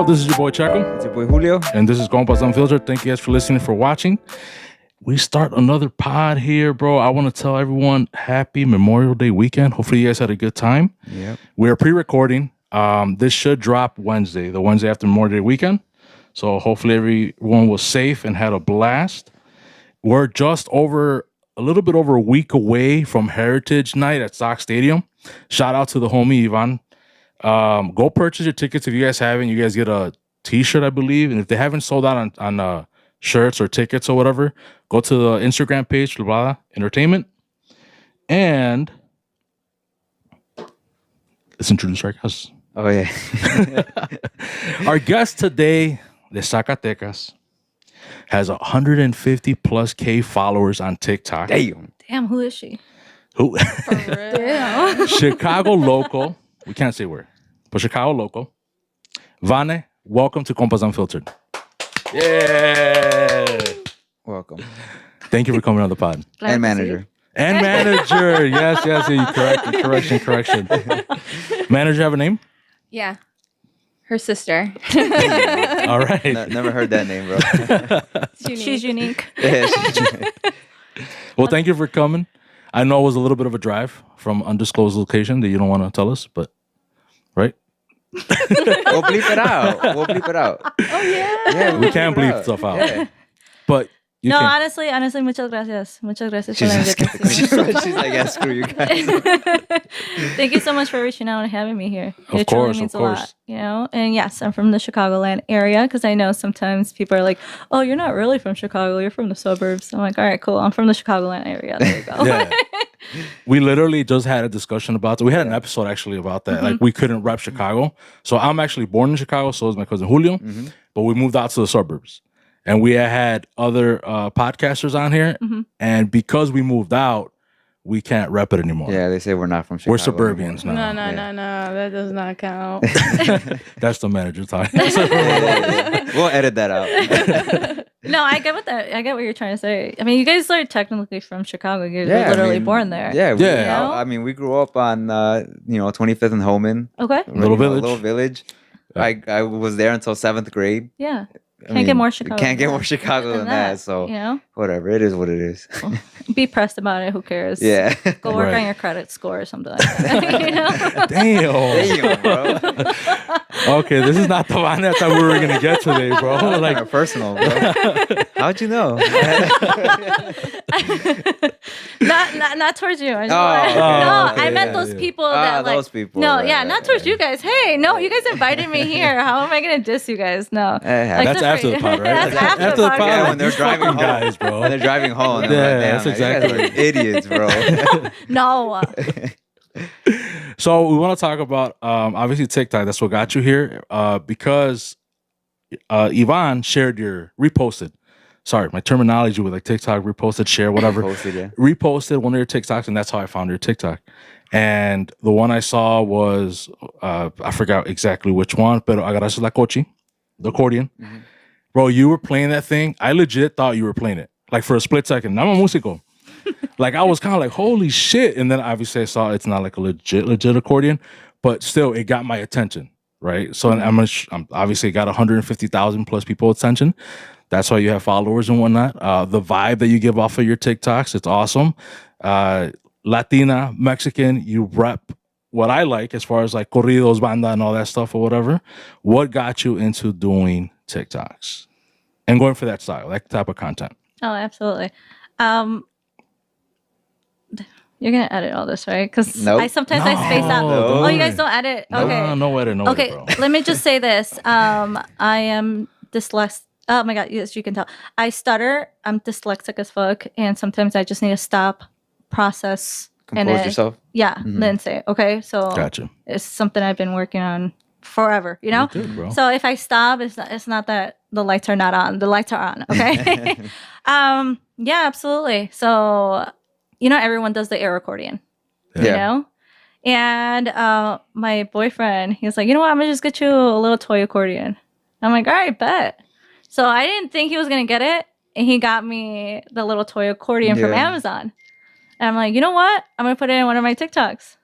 up? This is your boy Chaco. It's your boy Julio. And this is Compas Unfiltered. Thank you guys for listening, for watching. We start another pod here, bro. I want to tell everyone happy Memorial Day weekend. Hopefully you guys had a good time. Yep. We're pre-recording. This should drop Wednesday, the Wednesday after Memorial Day weekend. So hopefully everyone was safe and had a blast. We're just a little bit over a week away from Heritage Night at Sox Stadium. Shout out to the homie Ivan. Go purchase your tickets if you guys haven't. You guys get a t-shirt, I believe. And if they haven't sold out on shirts or tickets or whatever, go to the Instagram page, Lubada Entertainment. And let's introduce our guest. Oh, yeah. Our guest today, de Zacatecas, has 150 plus K followers on TikTok. Damn, who is she? Who? For real? Damn. Chicago local. We can't say where, but Chicago local. Vane, welcome to Compas Unfiltered. Yeah. Welcome. Thank you for coming on the pod. Glad And to see manager. And manager. Yes. You correction. Manager have a name? Yeah. Her sister. All right. Never heard that name, bro. She's unique. Yeah, she's- Well, thank you for coming. I know it was a little bit of a drive from undisclosed location that you don't want to tell us, but right? We'll bleep it out. Oh, yeah. Yeah, We can bleep stuff out. Yeah. But you No, can. honestly, muchas gracias. Muchas gracias por She's, la invitación. she's like, yeah, screw you guys. Thank you so much for reaching out and having me here. Of It course, truly means of a lot, course. you know? And yes, I'm from the Chicagoland area because I know sometimes people are like, oh, you're not really from Chicago. You're from the suburbs. I'm like, all right, cool. I'm from the Chicagoland area. There you go. Yeah. We literally just had a discussion about that. We had an episode actually about that. Like we couldn't rep Chicago. So I'm actually born in Chicago. So is my cousin Julio. But we moved out to the suburbs. And we had other podcasters on here. And because we moved out, we can't rep it anymore. Yeah, they say we're not from Chicago. We're suburbians now. No. That does not count. That's the manager talking. We'll edit that out. No, I get what you're trying to say. I mean, you guys are technically from Chicago. You're Yeah, I literally mean, born there. Yeah. Yeah. You I mean, we grew up on, 25th and Holman. Okay. Little village. Little village. I was there until 7th grade. Yeah. I Can't get more Chicago Can't get than more that. Chicago than that. So You know? whatever. It is what it is. Be pressed about it. Who cares? Yeah. Go work Right. on your credit score or something like that. You know? Damn. bro. Okay, this is not the one that I thought we were going to get today, bro. Like Like, personal, bro. How'd you know? not towards you. I just Oh, wanna- okay, no, okay, I meant yeah, those yeah. people that like those people. No, right, yeah, right, not towards right. you guys. Hey, no, you guys invited me here. How am I gonna diss you guys? No. That's good for after the you. pod, right? That's after the pod. Yeah, when they're These driving fucking home, guys, bro. When they're driving home, and Yeah, I'm like, that's damn, exactly you guys are idiots, bro. No. So we want to talk about obviously TikTok. That's what got you here. Because Ivan reposted. Sorry, my terminology with like TikTok, reposted, share, whatever. Posted, yeah. Reposted one of your TikToks, and that's how I found your TikTok. And the one I saw was I forgot exactly which one, but agarraste la cochi, the accordion. Bro, you were playing that thing. I legit thought you were playing it. Like for a split second. I'm a musico. Like I was kind of like, holy shit. And then obviously I saw it's not like a legit accordion, but still it got my attention, right? So I'm obviously got 150,000 plus people attention. That's why you have followers and whatnot. The vibe that you give off of your TikToks, it's awesome. Latina, Mexican, you rep what I like as far as like corridos, banda, and all that stuff or whatever. What got you into doing TikToks and going for that style, that type of content? Oh, absolutely. You're gonna edit all this, right? Because Nope. I space out. No. Oh, you guys don't edit? Okay. No edit, Okay, bro. let me just say this. I am dyslexic. Oh my God, yes, you can tell. I stutter. I'm dyslexic as fuck. And sometimes I just need to stop, process. Compose yourself. Yeah, then say, okay? So Gotcha. it's something I've been working on forever, you know? You're good, bro. So if I stop, it's not that the lights are not on. The lights are on, okay? Yeah, absolutely. So, everyone does the air accordion, you Yeah. know? And my boyfriend, he was like, you know what? I'm going to just get you a little toy accordion. I'm like, all right, bet. So I didn't think he was going to get it. And he got me the little toy accordion from Yeah. Amazon. And I'm like, you know what? I'm going to put it in one of my TikToks.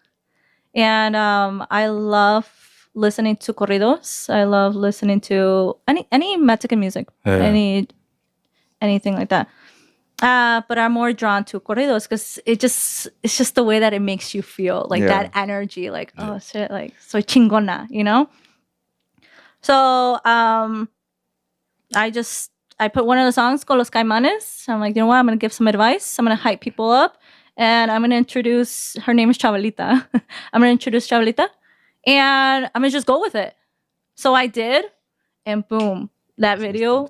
And I love listening to corridos. I love listening to any Mexican music, anything like that. But I'm more drawn to corridos because it's just the way that it makes you feel, like that energy, like oh shit, like soy chingona, you know. So I put one of the songs, Con los Caimanes. I'm like, you know what? I'm gonna give some advice. I'm gonna hype people up, and I'm gonna introduce. Her name is Chavalita. I'm gonna introduce Chavalita, and I'm gonna just go with it. So I did, and boom, that video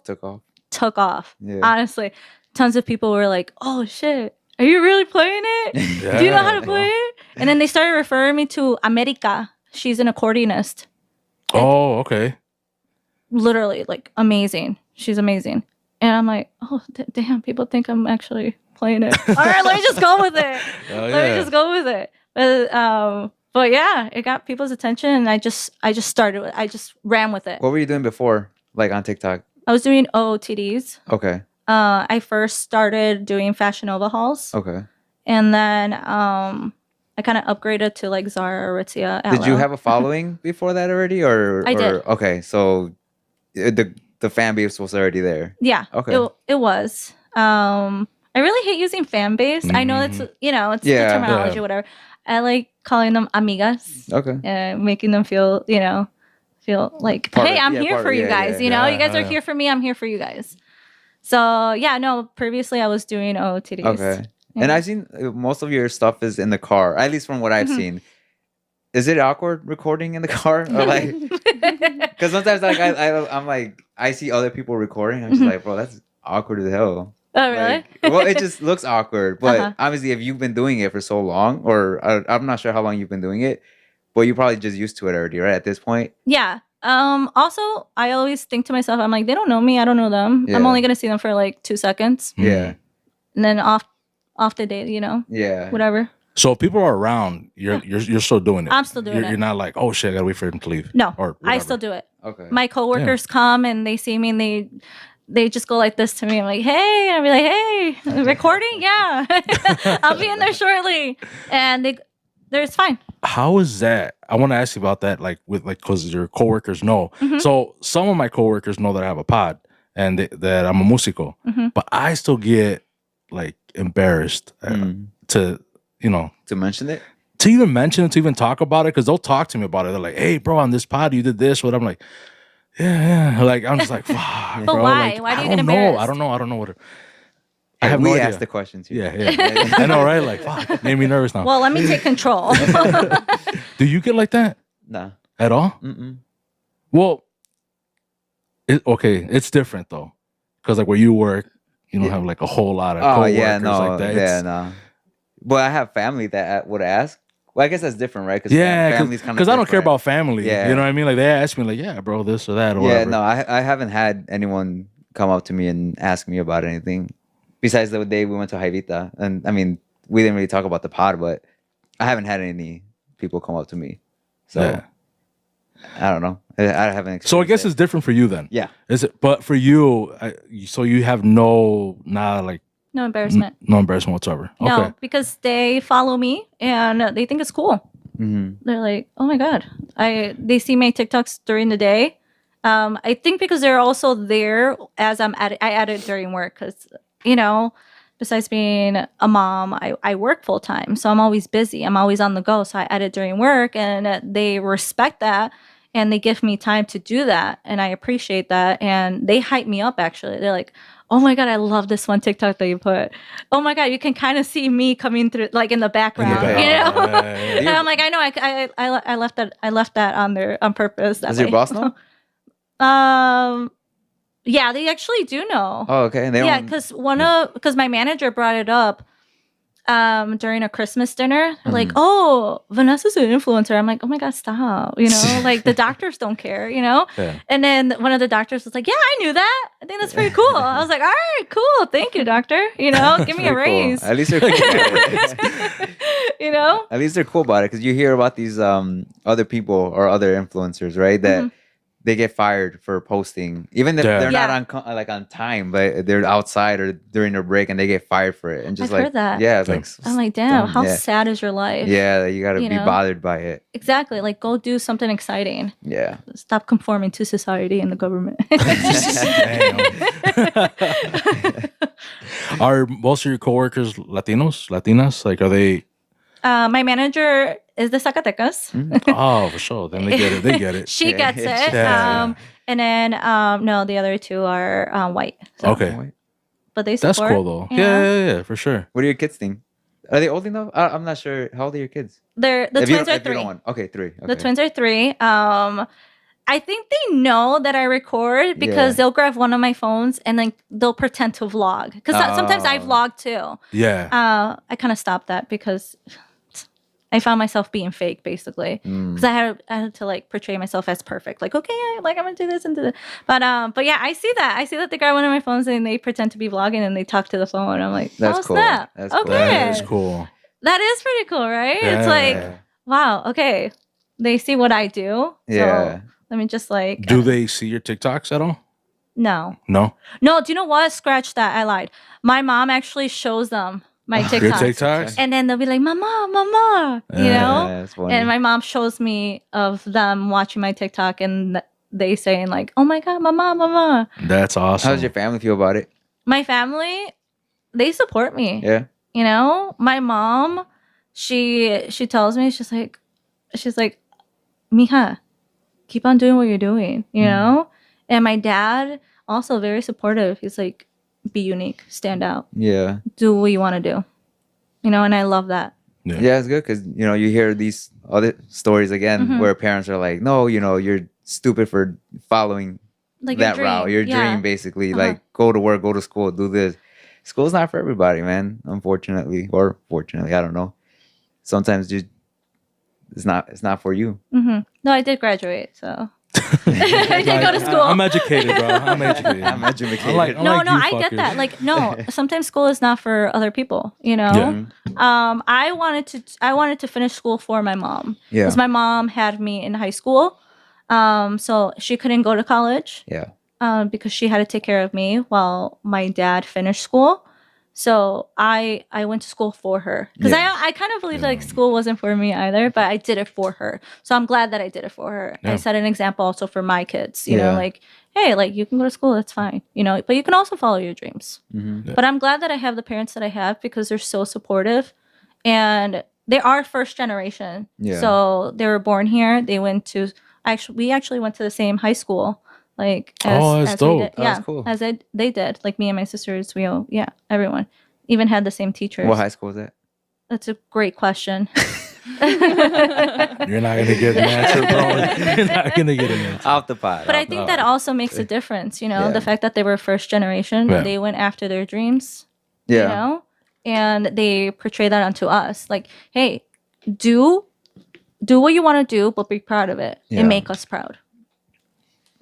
took off. Yeah. Honestly, tons of people were like, "Oh shit, are you really playing it? Do you know how to play it?" And then they started referring me to America. She's an accordionist. Oh, okay. Literally, like, amazing. She's amazing. And I'm like, oh, damn, people think I'm actually playing it. All right, let me just go with it. Let me just go with it. But yeah, it got people's attention, and I just started with it. I just ran with it. What were you doing before, like on TikTok? I was doing OOTDs. Okay. I first started doing Fashion Nova hauls. Okay. And then I kind of upgraded to like Zara, Aritzia, Ella. Did you have a following before that already, or I did. Okay, so the fan base was already there. Yeah. Okay. It was. I really hate using fan base. I know it's it's the terminology, whatever. I like calling them amigas. Okay. And making them feel like, hey, I'm here for you guys. You know, you guys are here for me. I'm here for you guys. So yeah, no. Previously, I was doing OOTDs. Okay. Yeah. And I've seen most of your stuff is in the car, at least from what I've seen. Is it awkward recording in the car, or like? Because sometimes like I'm like I see other people recording. I'm just like, bro, that's awkward as hell. Oh really? Like, well, it just looks awkward. But obviously, if you've been doing it for so long, or I'm not sure how long you've been doing it, but you're probably just used to it already, right? At this point. Yeah. Also, I always think to myself, I'm like, they don't know me. I don't know them. Yeah. I'm only gonna see them for like 2 seconds. Yeah. And then off the date, Yeah. Whatever. So if people are around, you're still doing it. I'm still doing it. You're not like, oh shit, I gotta wait for him to leave. No, I still do it. Okay. My coworkers come and they see me and they just go like this to me. I'm like, hey, and I'll be like, hey, recording? Yeah. I'll be in there shortly. And it's fine. How is that? I want to ask you about that, like because your coworkers know. So some of my coworkers know that I have a pod and that I'm a músico, but I still get like embarrassed to mention it, to even mention it, to even talk about it, because they'll talk to me about it. They're like, hey bro, on this pod you did this. What? I'm like, yeah. Like I'm just like, fuck. But bro. why? Like, why do you get embarrassed? I don't know what. I have no idea. Ask the questions here. Yeah. I know, right? Like, fuck, made me nervous now. Well, let me take control. Do you get like that? Nah. At all? Mm-mm. Well, it's different though, because like where you work, you don't have like a whole lot of coworkers like that. Yeah, no. But I have family that would ask. Well, I guess that's different, right? Family's kind of because I don't care about family. Yeah. You know what I mean? Like they ask me, like, yeah, bro, this or that or whatever. No, I haven't had anyone come up to me and ask me about anything. Besides the day we went to Jaivita, and I mean, we didn't really talk about the pod, but I haven't had any people come up to me. So I don't know. I haven't. So I guess it's different for you then. Yeah. Is it? But for you, so you have no embarrassment. No embarrassment whatsoever. No, okay. Because they follow me and they think it's cool. They're like, oh my god, they see my TikToks during the day. I think because they're also there as I edit during work because. Besides being a mom, I work full time. So I'm always busy. I'm always on the go. So I edit during work and they respect that and they give me time to do that. And I appreciate that. And they hype me up actually. They're like, oh my God, I love this one TikTok that you put. Oh my God, you can kind of see me coming through like in the background, And I'm like, I know I left that on there on purpose. Does your boss know? Yeah, they actually do know. Oh, okay. And they because my manager brought it up during a Christmas dinner. Like, oh, Vanessa's an influencer. I'm like, oh my God, stop. Like the doctors don't care, Yeah. And then one of the doctors was like, yeah, I knew that. I think that's pretty cool. I was like, all right, cool. Thank you, doctor. Give me a raise. Cool. At least they're cool about it. At least they're cool about it because you hear about these other people or other influencers, right? That they get fired for posting, even if Yeah. they're not Yeah. on time, but they're outside or during their break and they get fired for it. And just I've heard that. yeah, it's Yeah. like I'm like, damn, dumb. how Yeah. sad is your life? Yeah, you gotta You be know? bothered by it. Exactly. Like, go do something exciting. Yeah. Stop conforming to society and the government. Are most of your coworkers Latinos, Latinas? Like, are they? My manager is the Zacatecas. Oh, for sure. Then they get it. They get it. She Yeah. gets it. Yeah. And then no, the other two are white. So, Okay, but they that's support. cool though. you Yeah, know? yeah, for sure. What do your kids think? Are they old enough? I'm not sure. How old are your kids? The If you twins don't- are if you don't 3. want- Okay, 3. Okay. The twins are 3. I think they know that I record because Yeah. they'll grab one of my phones and then they'll pretend to vlog. Because sometimes I Oh. vlog too. Yeah. I kind of stopped that because I found myself being fake, basically. Because I had to like portray myself as perfect. Like, okay, like I'm gonna do this and do that. But yeah, I see that. I see that they grab one of my phones and they pretend to be vlogging and they talk to the phone. I'm like, That's oh, cool. snap. That's cool. Okay. That is cool. That is pretty cool, right? Yeah. It's like, wow, okay. They see what I do. Yeah. So let me just like Do they see your TikToks at all? No. No. No, do you know what? Scratch that. I lied. My mom actually shows them my Your TikToks. TikToks? And then they'll be like, Mama, Mama, you know? Yeah, that's funny. And my mom shows me of them watching my TikTok and they saying like, oh my God, Mama, Mama. That's awesome. How does your family feel about it? My family, they support me. Yeah. You know? My mom, she tells me, she's like, Mija, keep on doing what you're doing, you know? And my dad, also very supportive. He's like, be unique, stand out, Yeah. do what you want to do, you know? And I love that. Yeah, it's good because you hear these other stories again Mm-hmm. where parents are like, "No, you're stupid for following Like that route. Your Yeah. dream, basically. Uh-huh. Like, go to work, go to school, do this. School's not for everybody, man. Unfortunately, or fortunately, I don't know. Sometimes it's not for you. Mm-hmm. No, I did graduate, so I did go to school. I'm educated, bro. I'm educated. I'm educated. I'm no, like no, you I get fuckers. that. Like, no, sometimes school is not for other people, you know? Yeah. I wanted to finish school for my mom. Yeah. Because my mom had me in high school. So she couldn't go to college. Yeah. Because she had to take care of me while my dad finished school. So I went to school for her. Because Yeah. I kind of believe like school wasn't for me either, but I did it for her. So I'm glad that I did it for her. Yeah. I set an example also for my kids, you know, Yeah. like, hey, like you can go to school, that's fine, you know, but you can also follow your dreams. Mm-hmm. But I'm glad that I have the parents that I have because they're so supportive and they are first generation. Yeah. So they were born here. They went to we actually went to the same high school. Like that's we dope. did. Oh, Yeah, that's cool. they did. Like me and my sisters, everyone even had the same teachers. What high school is that? That's a great question. You're not gonna get an answer, bro. You're not gonna get an answer. Off the pot. But I think that also makes a difference, you know, Yeah. the fact that they were first generation, Yeah. they went after their dreams, Yeah. you know, and they portray that onto us. Like, hey, do what you want to do, but be proud of it Yeah. and make us proud.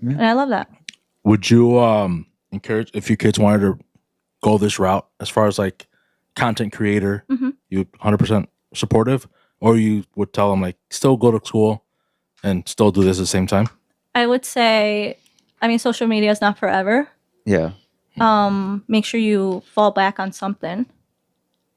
Yeah. And I love that. Would you encourage if your kids wanted to go this route as far as like content creator? Mhm. You 100% supportive, or you would tell them like still go to school and still do this at the same time? I would say, I mean, social media is not forever. Yeah. Make sure you fall back on something.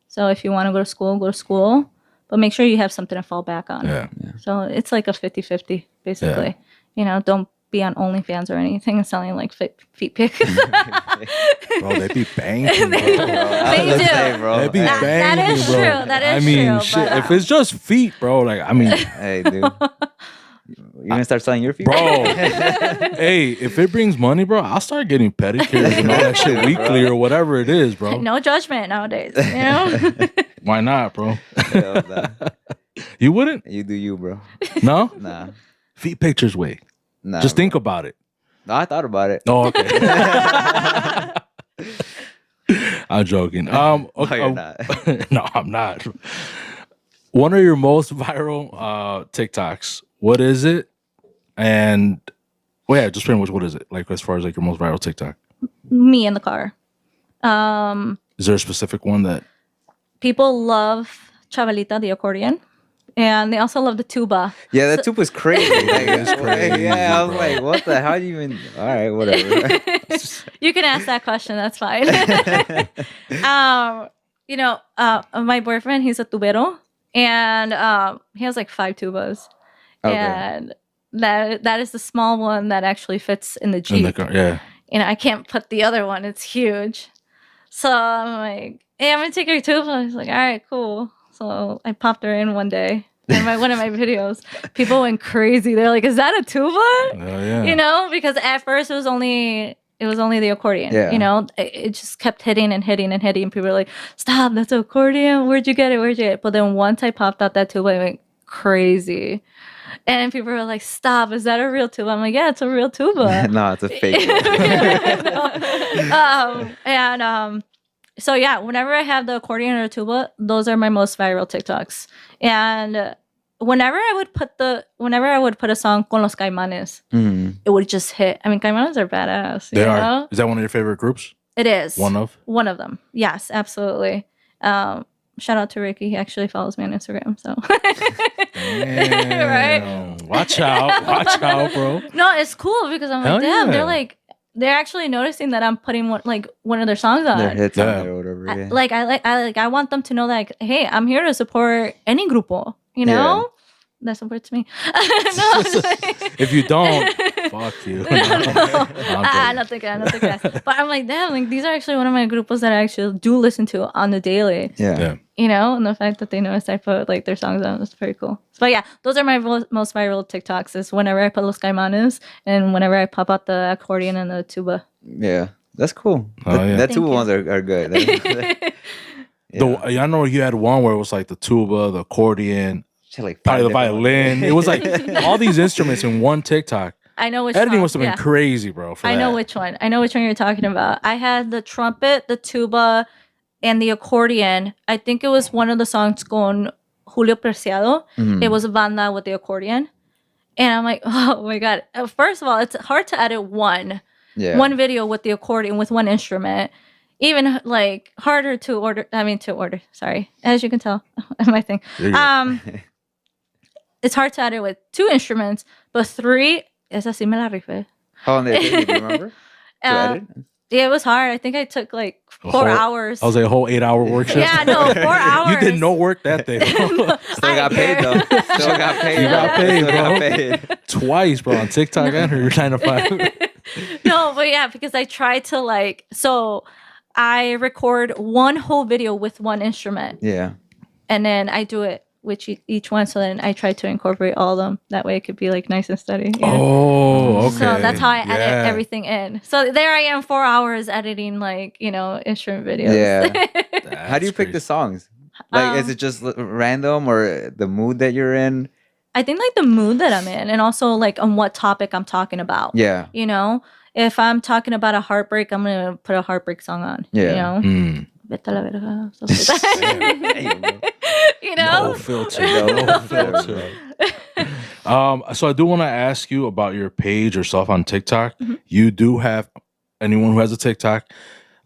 So if you want to go to school, but make sure you have something to fall back on. Yeah. So it's like a 50-50, basically. You know, don't be on OnlyFans or anything and selling like feet pics. Bro, they be banging, bro. They Let's do. say, bro. They be That- banging, that is bro. true. That is I mean, true, shit. but, If it's just feet, bro, like I mean, Hey, dude. You gonna start selling your feet? bro. Hey, if it brings money, bro, I'll start getting pedicures and all that shit weekly or whatever it is, bro. No judgment nowadays, you know? Why not, bro? Hell nah. You wouldn't? You do you, bro. No? Nah. Feet pictures way. Nah. Just bro. think about it. No, I thought about it. Oh, okay. I'm joking. No, Okay. you're not. No, I'm not. One of your most viral TikToks. What is it? And well, yeah, just pretty much what is it? Like as far as like your most viral TikTok. Me in the car. Is there a specific one that People love Chavalita, the accordion. and they also love the tuba. Yeah, that tube was crazy. Like, It's crazy, yeah, I was bro. like, what the? How do you even? All right, whatever. You can ask that question. That's fine. My boyfriend, he's a tubero, and he has like 5 tubas, Okay. and that is the small one that actually fits in the In Jeep. the car, yeah. I can't put the other one; it's huge. So I'm like, "Hey, I'm gonna take your tuba." He's like, "All right, cool." So I popped her in one day in one of my videos. People went crazy. They're like, "Is that a tuba?" Oh, yeah. Because at first it was only the accordion. Yeah. It just kept hitting and hitting and hitting. People were like, "Stop, that's an accordion. Where'd you get it? But then once I popped out that tuba, it went crazy. And people were like, "Stop, is that a real tuba?" I'm like, "Yeah, it's a real tuba." No, it's a fake one. So yeah, whenever I have the accordion or tuba, those are my most viral TikToks. And whenever I would put a song con los Caimanes, Mhm. it would just hit. I mean, Caimanes are badass. They you are. know? Is that one of your favorite groups? It is One of? one of them. Yes, absolutely. Shout out to Ricky. He actually follows me on Instagram. So right. Damn. Watch out, bro. No, it's cool because I'm Hell like, damn, yeah. they're actually noticing that I'm putting one of their songs on. Their hits on Yeah. there or whatever. I, Yeah. I want them to know that, hey, I'm here to support any grupo, that supports me. No. If you don't, fuck you. I don't think that. But I'm like, damn, like these are actually one of my grupos that I actually do listen to on the daily. Yeah. Yeah. And the fact that they noticed I put like their songs on is very cool. But yeah, those are my most viral TikToks. Is whenever I put Los Caimanes and whenever I pop out the accordion and the tuba. Yeah. That's cool. Oh, yeah. That Thank two you. ones are good. Yeah. I know you had one where it was like the tuba, the accordion, Shit, like probably the 5 different ones. violin. It was like all these instruments in one TikTok. I know which Editing song. must have been Yeah. crazy, bro. I know which one. I know which one you're talking about. I had the trumpet, the tuba, and the accordion. I think it was one of the songs con Julio Preciado. Mhm. It was a banda with the accordion. And I'm like, oh my God. First of all, it's hard to edit one video with the accordion with one instrument. Even like harder to order. Sorry. As you can tell, my thing. There you go. It's hard to edit with 2 instruments, but 3, esa sí me la rifé. How long did it take you? Do you remember? To edit? Yeah, it was hard. I think I took like A 4 whole- hours. I was like a whole 8-hour work shift. Yeah, no, 4 hours. You did no work that day. Still got paid though. Still got paid. You got paid, Still got bro. paid. Twice, bro, on TikTok and your 9 to 5. No, but yeah, because I tried to so I record one whole video with one instrument, Yeah. and then I do it with each one. So then I try to incorporate all of them. That way it could be like nice and steady. Yeah. Oh, okay. So that's how I edit Yeah. everything in. So there I am, 4 hours editing instrument videos. Yeah. How do you That's pick the crazy. songs? Like, is it just random or the mood that you're in? I think like the mood that I'm in, and also like on what topic I'm talking about. Yeah. If I'm talking about a heartbreak, I'm gonna put a heartbreak song on. Yeah. Mm. Vete a la verga, stuff like that. No filter. No filter. So I do want to ask you about your page or stuff on TikTok. Mm-hmm. You do have anyone who has a TikTok.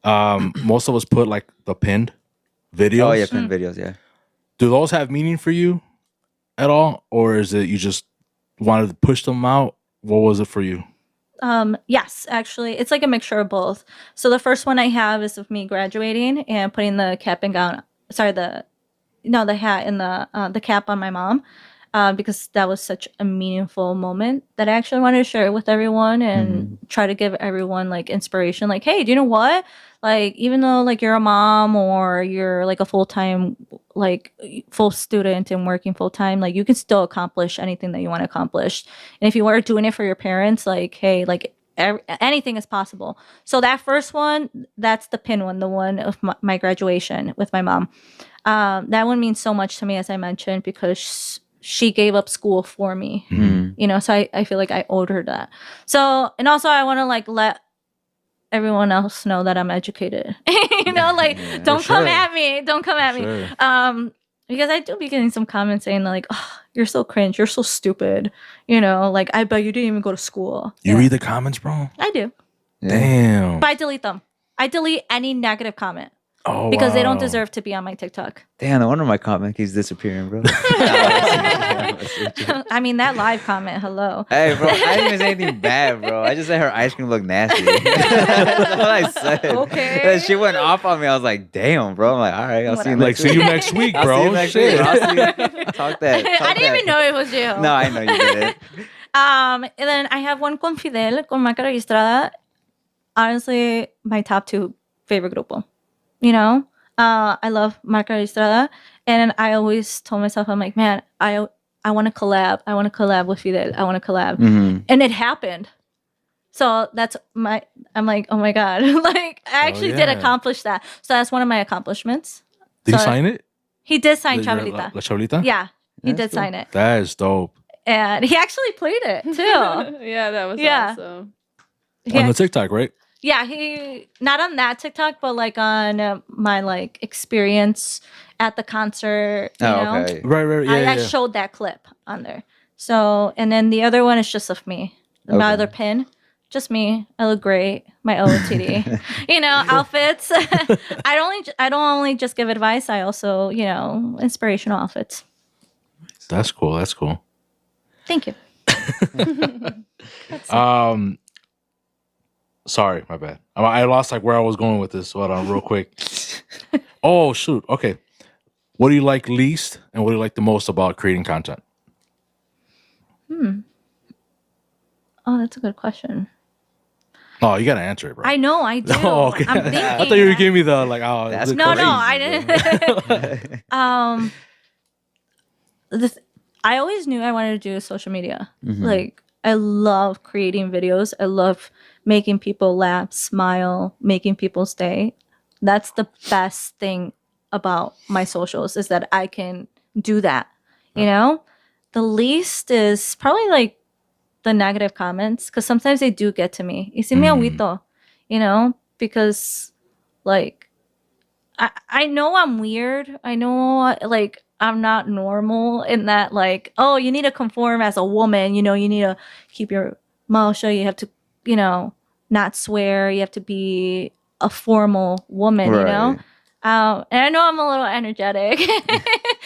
Most of us put like the pinned videos. Oh yeah, pin videos. Yeah. Do those have meaning for you at all, or is it you just wanted to push them out? What was it for you? Yes, actually, it's like a mixture of both. So the first one I have is of me graduating and putting the cap and gown. Sorry, the hat and the cap on my mom, because that was such a meaningful moment that I actually wanted to share it with everyone and try to give everyone like inspiration. Like, hey, do you know what? Like, even though like you're a mom or you're like a full-time, like full student and working full-time, like you can still accomplish anything that you want to accomplish. And if you are doing it for your parents, like, hey, like anything is possible. So that first one, that's the pin one, the one of my graduation with my mom. That one means so much to me, as I mentioned, because she gave up school for me, so I feel like I owed her that. So, and also I want to like let everyone else know that I'm educated, don't come at me. Don't come at me. Because I do be getting some comments saying like, oh, you're so cringe. You're so stupid. Like, I bet you didn't even go to school. You read the comments, bro? I do. Damn. But I delete them. I delete any negative comment. Oh, because they don't wow. deserve to be on my TikTok. Damn, no wonder my comment keeps disappearing, bro. I mean, that live comment, hello. Hey, bro, I didn't even say anything bad, bro. I just said her ice cream looked nasty. That's what I said. Okay. And she went off on me. I was like, damn, bro. I'm like, all right, I'll see you Whatever. Like, next see week. you next week, I'll bro. see you next Shit. week. I'll see you. Talk that. I didn't even know it was you. No, I know you didn't. And then I have one con Fidel, con Maca Registrada. Honestly, my top 2 favorite grupo. You know? I love Marca Registrada. And I always told myself, I'm like, man, I want to collab. I want to collab with Fidel. I want to collab. Mhm. And it happened. So I'm like, oh my God. Like, I actually did yeah. accomplish that. So that's one of my accomplishments. Did you So sign it? He did sign Your Jaivita. La Chavalita? Yeah, he That's did cool. sign it. That is dope. And he actually played it too. Yeah, that was Yeah. awesome. He On the TikTok, right? Yeah, he not on that TikTok, but like on my like experience at the concert. You Oh, know, okay. Right. Yeah, I yeah. showed that clip on there. So, and then the other one is just of me. Okay. My other pin, just me. I look great. My OOTD, you know, outfits. I don't only just give advice. I also, you know, inspirational outfits. That's cool. That's cool. Thank you. Sorry, my bad. I lost like where I was going with this. Hold on, real quick. Oh shoot. Okay. What do you like least, and what do you like the most about creating content? Oh, that's a good question. Oh, you gotta answer it, bro. I know, I do. Oh, okay. I'm thinking. I thought you were giving me the like. Oh, That's the- No, crazy, I bro. didn't. I always knew I wanted to do social media. Mhm. Like, I love creating videos. I love making people laugh, smile, making people stay. That's the best thing about my socials is that I can do that. You know, the least is probably like the negative comments because sometimes they do get to me. Y si me agüito, you know, because like I know I'm weird. I know like I'm not normal in that like, oh, you need to conform as a woman, you know, you need to keep your mouth shut, you have to, you know, not swear, you have to be a formal woman, you know? And I know I'm a little energetic.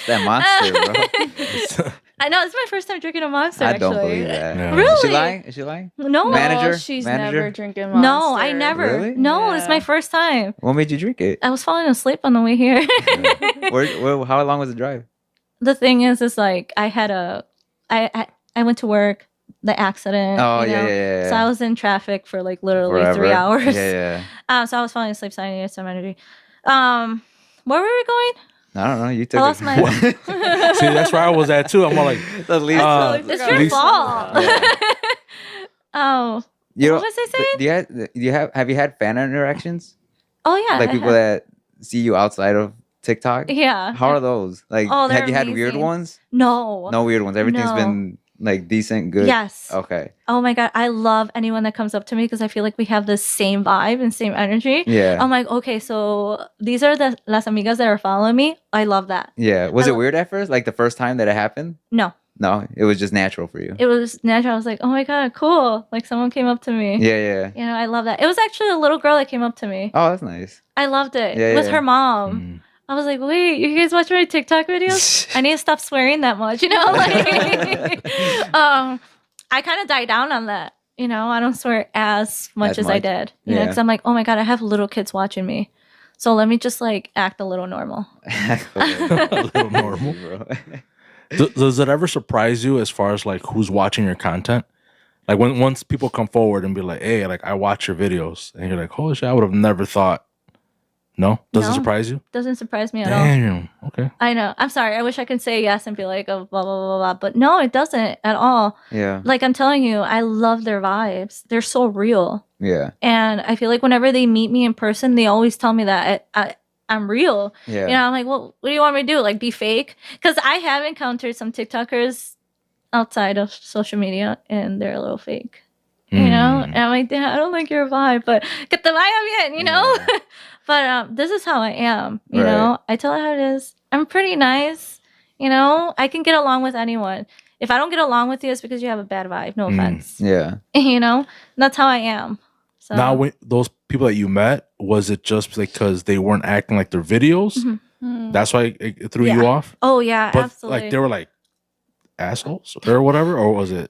That monster, bro. I know it's my first time drinking a Monster. I don't actually. believe that. Yeah. Really? Is she lying? Is she lying? No, Manager? No, she's Manager? never drinking Monster. no, I never. Really? No, it's my Yeah. first time. What made you drink it? I was falling asleep on the way here. How long was the drive? The thing is like I had I went to work, the accident. Oh, you yeah, know? yeah. So I was in traffic for like literally Forever. 3 hours. Yeah. So I was falling asleep, so I needed some energy. Where were we going? I don't know. You took I lost it. my. See, that's where I was at too. I'm more like, the least. It's your Lisa- fault. Yeah. Oh, You what know, was I saying? do you have you had fan interactions? Oh yeah, Like I people have. that see you outside of TikTok? Yeah. How are those? Like, Oh, they're have you had weird amazing. ones? No. No weird ones. Everything's No. been like decent, good. Yes. Okay. Oh my god, I love anyone that comes up to me because I feel like we have the same vibe and same energy. Yeah. I'm like, okay, so these are the las amigas that are following me. I love that. Yeah. Was I it lo- weird at first? Like the first time that it happened? No, No, it was just natural for you. it was natural. I was like, oh my god, cool. Like someone came up to me. Yeah. You know, I love that. It was actually a little girl that came up to me. Oh, that's nice. I loved it. Yeah, It was yeah. her mom. mm, I was like, wait, you guys watch my TikTok videos? I need to stop swearing that much, you know? Like, I kind of died down on that. You know, I don't swear as much As as I much. did. You know, Yeah. because I'm like, oh my god, I have little kids watching me. So let me just like act a little normal. a little normal. Bro. Does it ever surprise you as far as like who's watching your content? Like when once people come forward and be like, "Hey, like I watch your videos," and you're like, "Holy shit, I would have never thought." No, doesn't No. surprise you? Doesn't surprise me at all. Damn. Okay. I know. I'm sorry. I wish I could say yes and be like, oh, blah, blah, blah, blah. But no, it doesn't at all. Yeah. Like I'm telling you, I love their vibes. They're so real. Yeah. And I feel like whenever they meet me in person, they always tell me that I'm real. Yeah. You know, I'm like, well, what do you want me to do? Like, be fake? Because I have encountered some TikTokers outside of social media, and they're a little fake. You know, and I'm like, damn, I don't like your vibe, but que te vaya bien, you know. Yeah. But this is how I am. You Right. know, I tell it how it is. I'm pretty nice. You know, I can get along with anyone. If I don't get along with you, it's because you have a bad vibe. No offense. Yeah. You know, that's how I am. So Now, when those people that you met, was it just because they weren't acting like their videos? That's why it threw you Yeah. off? Oh yeah, But absolutely. like they were like assholes or whatever, or was it?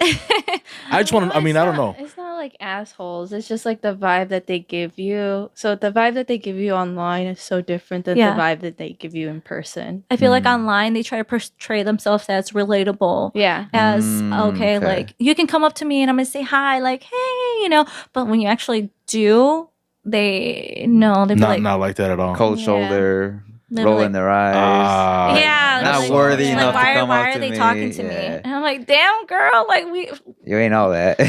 I just want to. I mean, I don't know. It's not like assholes. It's just like the vibe that they give you. So the vibe that they give you online is so different than Yeah. the vibe that they give you in person. I feel like online they try to portray themselves as relatable. Yeah. As okay, okay. like you can come up to me and I'm gonna say hi, like hey, you know. But when you actually do, they be Not like, not like that at all. Cold Yeah. shoulder, They'll be rolling like- their eyes. yeah, not like, worthy like, enough to come why up are to they me. talking to me? Yeah. And I'm like, damn girl, like You ain't all that.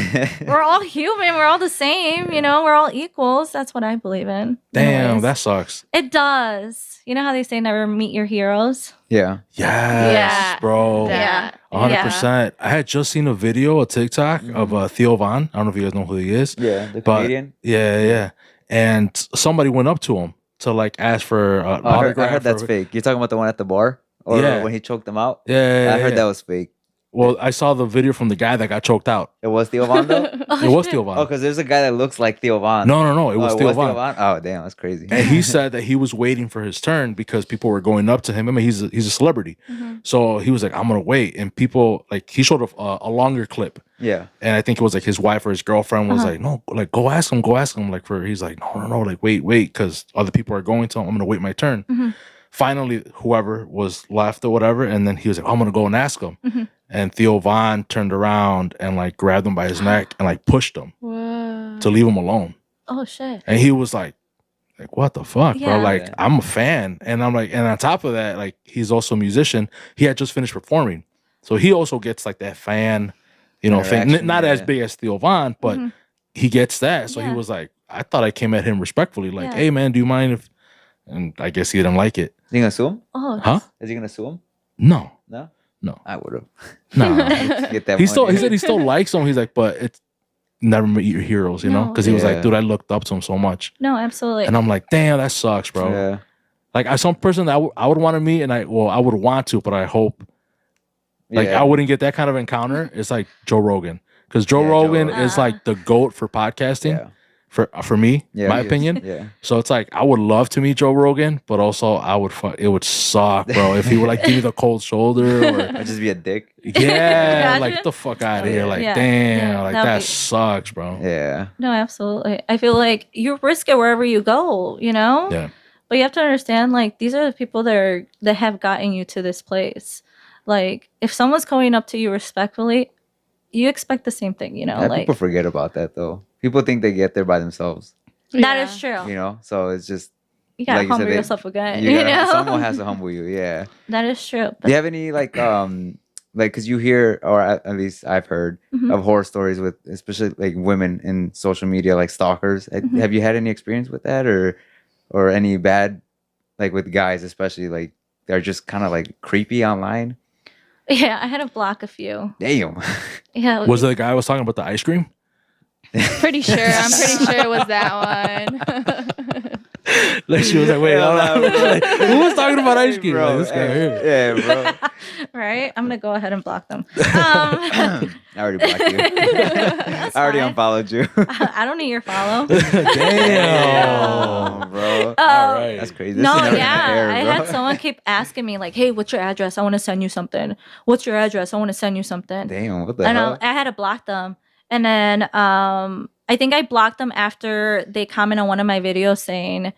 we're all human, we're all the same, you know, we're all equals. That's what I believe in. Damn, anyways. that sucks. It does. You know how they say never meet your heroes? Yeah. Yes, Yeah. bro. Yeah. 100%. I had just seen a video, a TikTok of Theo Vane. I don't know if you guys know who he is. Yeah. The But comedian. yeah. And somebody went up to him to like ask for Oh, autograph. I heard that's or- fake. You're talking about the one at the bar? Or Yeah. when he choked them out? Yeah, I heard yeah. that was fake. Well, I saw the video from the guy that got choked out. It was Theo Von though? It was Theo Vane. Oh, because there's a guy that looks like Theo Von. No. It was Theo Vane. Oh, damn, that's crazy. And he said that he was waiting for his turn because people were going up to him. I mean, he's a celebrity, so he was like, "I'm gonna wait." And people like he showed a longer clip, Yeah. and I think it was like his wife or his girlfriend was like, "No, like go ask him." Like he's like, "No, like wait, because other people are going to him. I'm gonna wait my turn." Finally, whoever was left or whatever, and then he was like, "I'm gonna go and ask him." And Theo Vane turned around and like grabbed him by his neck and like pushed him Whoa. to leave him alone. Oh shit. And he was like what the fuck, Yeah. bro? Like Yeah. I'm a fan, and I'm like, and on top of that, like he's also a musician. He had just finished performing, so he also gets like that fan, thing. Interaction, Not as yeah. big as Theo Vane, but he gets that. So he Yeah. was like, I thought I came at him respectfully, like, Yeah. hey man, do you mind if? And I guess he didn't like it. Is he gonna sue him? Oh Huh? Is he gonna sue him? No, No? No. I would have. no. Get that He still money. he said he still likes him. He's like, but it's never meet your heroes, you know? No. Because he was like, Yeah. dude, I looked up to him so much, no, absolutely. and I'm like, damn, that sucks, bro. Yeah. Like I some person that I would want to meet, and I would want to, but I hope like Yeah. I wouldn't get that kind of encounter. It's like Joe Rogan, because Joe Yeah, Joe Rogan Rogan. is like the GOAT for podcasting Yeah. for me, Yeah, my he is. opinion. Yeah. So it's like I would love to meet Joe Rogan, but also I would it would suck, bro, if he would like give me the cold shoulder or I'd just be a dick. yeah, Imagine. like get the fuck out of here, like Yeah. damn, Yeah, like that'd that be- sucks, bro. Yeah. No, absolutely. I feel like you risk it wherever you go, you know? Yeah. But you have to understand, like, these are the people that have gotten you to this place. Like, if someone's coming up to you respectfully, you expect the same thing, you know? Yeah, like people forget about that though. People think they get there by themselves, that is true. you know? So it's just You gotta like you said, humble they- yourself again. you You, gotta, know? someone has to humble you. Yeah. That is true. Do you have any like because you hear, or at least I've heard Mhm. of horror stories with especially like women in social media, like stalkers. Mhm. Have you had any experience with that, or any bad, like with guys especially, like they're just kind of like creepy online? Yeah, I had to block a few. Damn. Yeah. Was it the guy I was talking about the ice cream? Pretty sure. I'm pretty sure it was that one. Like she was like, wait, hold on. Like, who was talking about ice cream? Bro, Like, this guy here. yeah, bro. right? I'm gonna go ahead and block them. I already blocked you. That's I already fine. unfollowed you. I don't need your follow. Damn. bro. All right. That's crazy. This No, is never gonna yeah. air, I bro. had someone keep asking me, like, hey, what's your address? I want to send you something. What's your address? I want to send you something. Damn, what the And hell? I had to block them. And then I think I blocked them after they comment on one of my videos saying,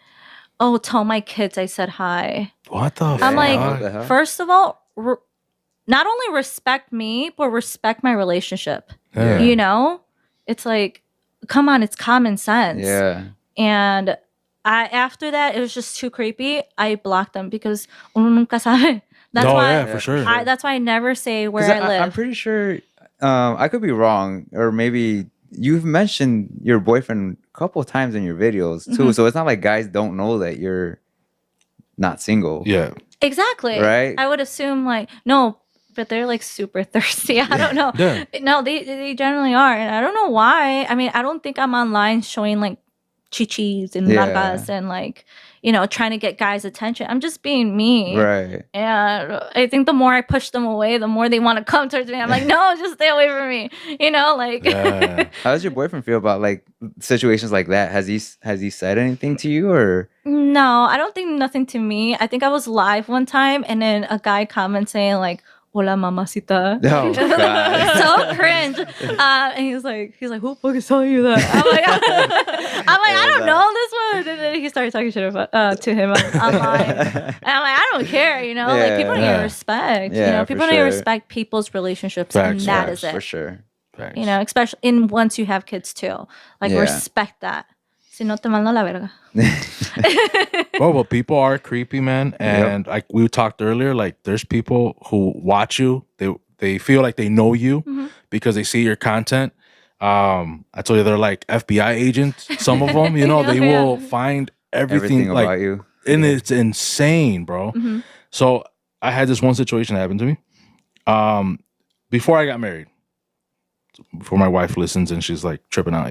oh, tell my kids I said hi. What the I'm fuck? like, what the hell? first of all, not only respect me, but respect my relationship. Yeah. You know? It's like, come on, it's common sense. Yeah. And after that, it was just too creepy. I blocked them because uno nunca sabe. That's No, why yeah, for sure. that's why I never say where 'Cause I live. I'm pretty sure. I could be wrong, or maybe you've mentioned your boyfriend a couple of times in your videos too. Mhm. So it's not like guys don't know that you're not single. Yeah. Exactly. Right? I would assume like no, but they're like super thirsty. I don't know. Yeah. No, they generally are, and I don't know why. I mean, I don't think I'm online showing like chichis and Yeah. largas and like trying to get guys' attention. I'm just being me. Right. And I think the more I push them away, the more they want to come towards me. I'm like, no, just stay away from me. Like. Yeah. How does your boyfriend feel about like situations like that? Has he said anything to you or? No, I don't think nothing to me. I think I was live one time and then a guy commented saying like, "Hola, mamacita." Oh God. So cringe. And he's like, who fucking telling you that? I don't know this one. And then he started talking shit about, to him online. And I'm like, I don't care, like people need Yeah. respect. Yeah, People for need to sure. respect people's relationships, Facts, and that facts, is it. For sure. Facts. Especially in once you have kids too. Like Yeah. respect that. Si no te mando la verga. Well, people are creepy, man, and like we talked earlier, like there's people who watch you. They feel like they know you because they see your content. I told you they're like FBI agents. Some of them, they will find everything like, about you. and it's insane, bro. So I had this one situation happen to me. Before I got married. Before my wife listens and she's like tripping out,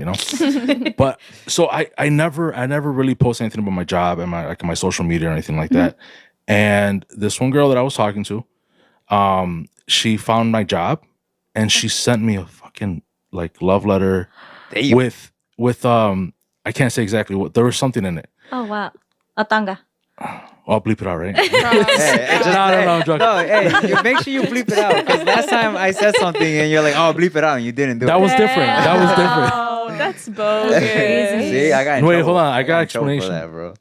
But so I never really post anything about my job and my social media or anything like that. And this one girl that I was talking to, she found my job and she sent me a fucking like love letter with I can't say exactly what, there was something in it. Oh wow. Atanga. I'll bleep it out, right? No, I'm joking. No, hey, make sure you bleep it out. Because last time I said something and you're like, "Oh, bleep it out," and you didn't do it. That was different. That was different. Oh, that's bogus. See, I got in Wait, trouble. hold on. I got in trouble for explanation. that, bro.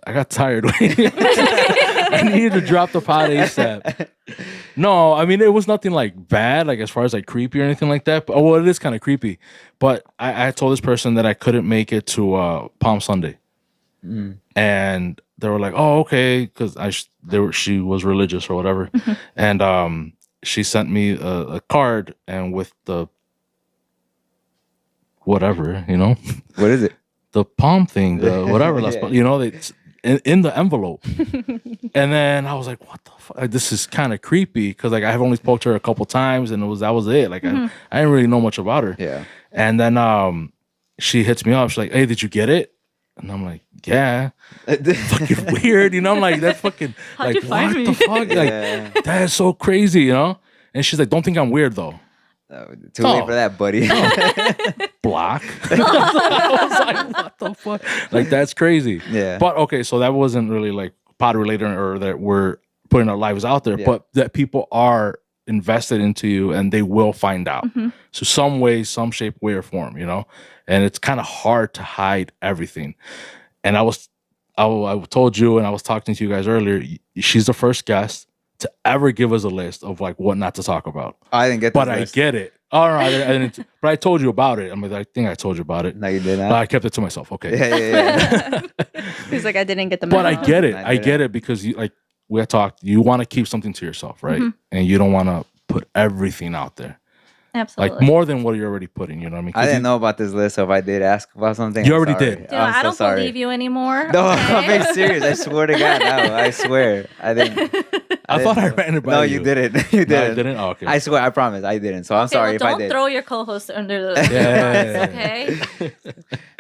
I got tired. I needed to drop the pod ASAP. No, I mean, it was nothing like bad, like as far as like creepy or anything like that. But, well, it is kind of creepy. But I told this person that I couldn't make it to Palm Sunday. And they were like, "Oh, okay," because she was religious or whatever. And she sent me a card and with the whatever, What is it? the palm thing, the whatever, Yeah. it's in the envelope. And then I was like, "What the fuck? This is kind of creepy," because like I have only spoke to her a couple times, and that was it. Like I didn't really know much about her. Yeah. And then she hits me up. She's like, "Hey, did you get it?" And I'm like, "Yeah." Fucking weird, I'm like, that's fucking How'd like you find what me? the fuck? Yeah. Like that is so crazy, And she's like, "Don't think I'm weird though." Too late for that, buddy. Block. I was like, what the fuck? Like that's crazy. Yeah. But okay, so that wasn't really like pod related or that we're putting our lives out there, Yeah. but that people are invested into you and they will find out. So some way, some shape, way or form, and it's kind of hard to hide everything. And I told you, and I was talking to you guys earlier, she's the first guest to ever give us a list of like what not to talk about. I didn't get But this I list. get it. All right, I didn't, but I told you about it. I mean, I think I told you about it. No, you did But not. I kept it to myself. Okay. Yeah. He's like, I didn't get the But I memo. get it. I I didn't. get it because you like we had talked. You want to keep something to yourself, right? And you don't want to put everything out there, Absolutely. like more than what you're already putting. You know what I mean? 'Cause I didn't know about this list, so if I did ask about something, You I'm already sorry. did. Dude, I'm I so don't sorry. believe you anymore. No, okay? I'm being serious. I swear to God, no, I swear. I didn't. I thought I ran it by No, you. you didn't. You No, I didn't. didn't. Oh, okay. I swear, I promise, I didn't. So I'm Okay, sorry well, if I don't did. throw your co-host under the Yeah. bus, okay?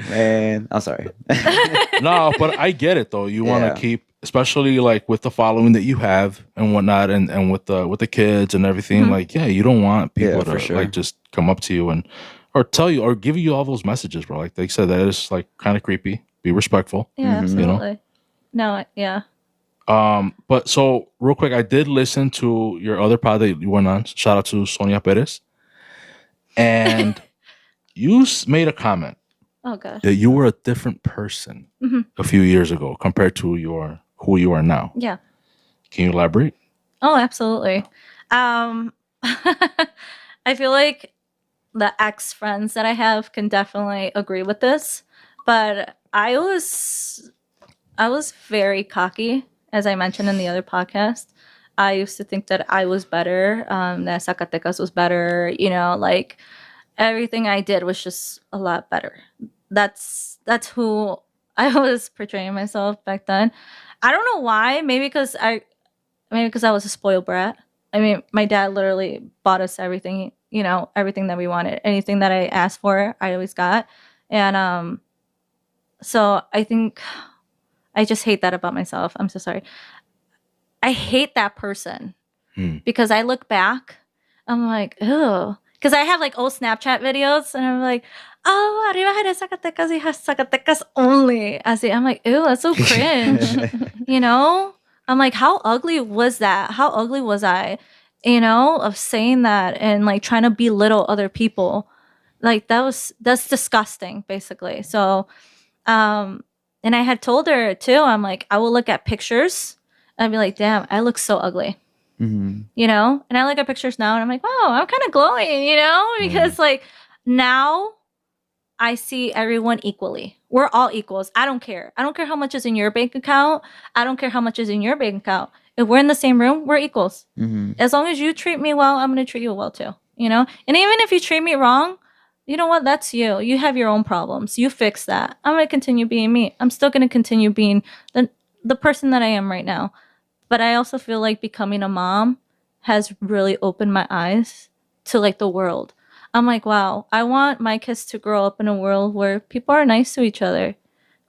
Man, I'm sorry. No, but I get it though. You want Yeah. to keep, especially like with the following that you have and whatnot, and with the kids and everything. Like, yeah, you don't want people Yeah, to for sure. like just come up to you and or tell you or give you all those messages, bro. Like they said, that is like kind of creepy. Be respectful. Yeah, Mhm. You know? absolutely. No, yeah. But so real quick, I did listen to your other pod that you went on. Shout out to Sonia Perez, and you made a comment Oh gosh. that you were a different person a few years ago compared to who you are now. Yeah. Can you elaborate? Oh, absolutely. I feel like the ex friends that I have can definitely agree with this, but I was very cocky, as I mentioned in the other podcast. I used to think that I was better, that Zacatecas was better, like everything I did was just a lot better. That's who I was portraying myself back then. I don't know why. Maybe because I was a spoiled brat. I mean, my dad literally bought us everything, everything that we wanted. Anything that I asked for, I always got. And so I think I just hate that about myself. I'm so sorry. I hate that person because I look back, I'm like, ew. Because I have like old Snapchat videos and I'm like, oh, arriba de Zacatecas y Zacatecas only. I'm like, ew, that's so cringe. You know? I'm like, how ugly was that? How ugly was I? You know, of saying that and like trying to belittle other people. Like that's disgusting, basically. So, and I had told her too, I'm like, I will look at pictures and I'd be like, damn, I look so ugly. You know? And I look at pictures now and I'm like, wow, I'm kind of glowing, you know? Because like now I see everyone equally. We're all equals. I don't care. I don't care how much is in your bank account. I don't care how much is in your bank account. If we're in the same room, we're equals. As long as you treat me well, I'm going to treat you well too, you know? And even if you treat me wrong, you know what? That's you. You have your own problems. You fix that. I'm going to continue being me. I'm still going to continue being the person that I am right now. But I also feel like becoming a mom has really opened my eyes to like the world. I'm like, wow, I want my kids to grow up in a world where people are nice to each other.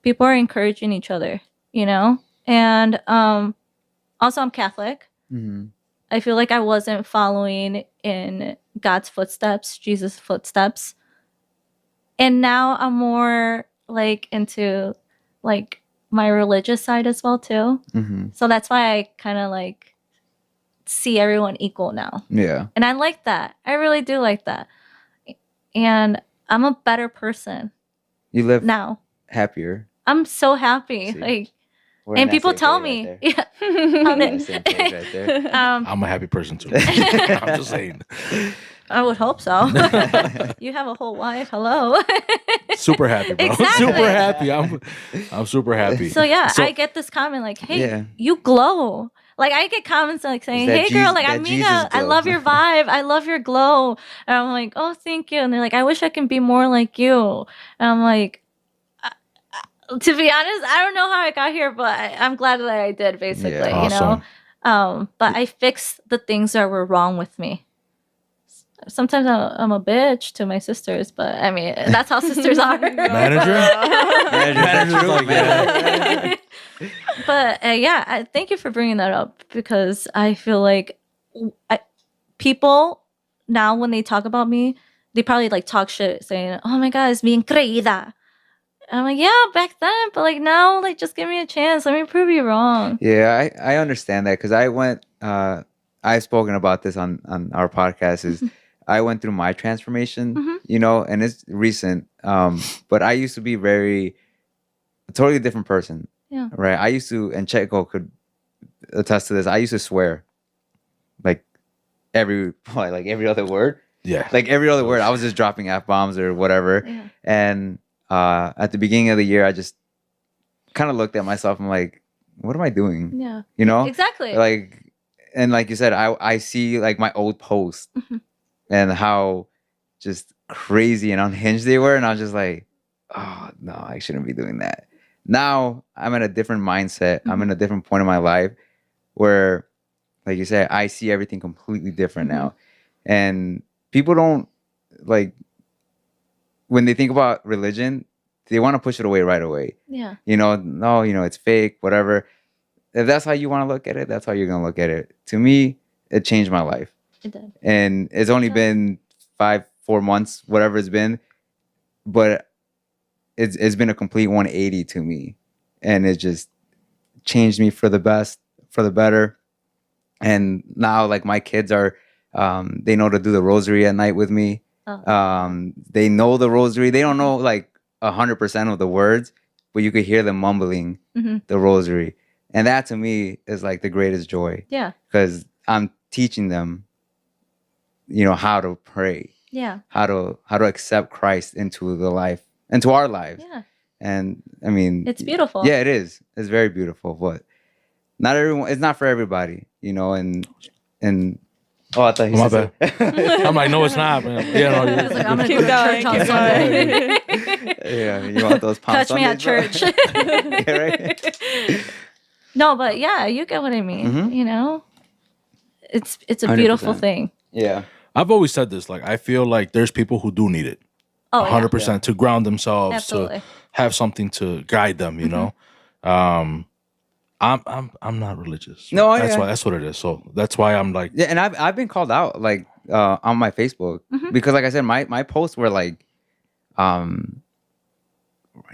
People are encouraging each other, you know? And also I'm Catholic. I feel like I wasn't following in God's footsteps, Jesus' footsteps. And now I'm more like into like my religious side as well too. So that's why I kind of like see everyone equal now. Yeah. And I like that. I really do like that. And I'm a better person. You live now. happier. I'm so happy. See. Like, We're in and that people same tell page me, right yeah. We're on the same page right there. I'm a happy person too. I'm just saying. I would hope so. You have a whole wife. Hello. Super happy, bro. Exactly. Super happy. I'm super happy. So yeah, I get this comment like, "Hey, Yeah. you glow." Like I get comments like saying, It's that "Hey, girl, like that Amiga, Jesus I glow." love your vibe. I love your glow." And I'm like, "Oh, thank you." And they're like, "I wish I can be more like you." And I'm like, to be honest, I don't know how I got here, but I'm glad that I did. Basically, Yeah. you know. Awesome. But I fixed the things that were wrong with me. Sometimes I'm a bitch to my sisters, but I mean that's how sisters are. Manager? Manager's like, yeah. But yeah, thank you for bringing that up because I feel like people now when they talk about me, they probably like talk shit saying, "Oh my God, it's bien creída." I'm like, yeah, back then, but like now, like just give me a chance. Let me prove you wrong. Yeah, I understand that because I went. I've spoken about this on our podcast. Is I went through my transformation, you know, and it's recent. But I used to be a totally different person. Yeah. Right. I used to, and Checo could attest to this. I used to swear, like every other word. Yeah. Like every other word. I was just dropping F-bombs or whatever. Yeah. And at the beginning of the year, I just kind of looked at myself. I'm like, what am I doing? Yeah. You know? Exactly. Like, and like you said, I see like my old posts and how just crazy and unhinged they were. And I was just like, oh, no, I shouldn't be doing that. Now I'm at a different mindset. I'm in a different point in my life where, like you said, I see everything completely different now. And people don't like, when they think about religion, they want to push it away right away. Yeah. You know, no, you know, it's fake, whatever. If that's how you want to look at it, that's how you're going to look at it. To me, it changed my life. It did. And it's only been 4 months, whatever it's been. But it's been a complete 180 to me. And it just changed me for the best, for the better. And now, like, my kids are, they know to do the rosary at night with me. Oh. They know the rosary. They don't know, like, 100% of the words, but you could hear them mumbling the rosary. And that, to me, is, like, the greatest joy. Yeah. Because I'm teaching them, you know, how to pray. Yeah. How to accept Christ into our lives. Yeah. And I mean, It's beautiful. Yeah, it is. It's very beautiful, but not everyone. It's not for everybody, you know. And oh, I thought you My said bad. I'm like, no, it's not, man. Yeah, no, It's like, I'm gonna Keep go to going, church on keep Sunday. yeah, you want those Palm Catch me at Sundays, bro? church. Yeah, right? No, but yeah, you get what I mean. You know, it's a beautiful 100%. thing. Yeah. I've always said this. Like, I feel like there's people who do need it. Oh, 100% to ground themselves, Absolutely. to have something to guide them, you know? I'm not religious. No, that's yeah. why that's what it is. So that's why I'm like, Yeah, and I've been called out like on my Facebook because like I said, my posts were like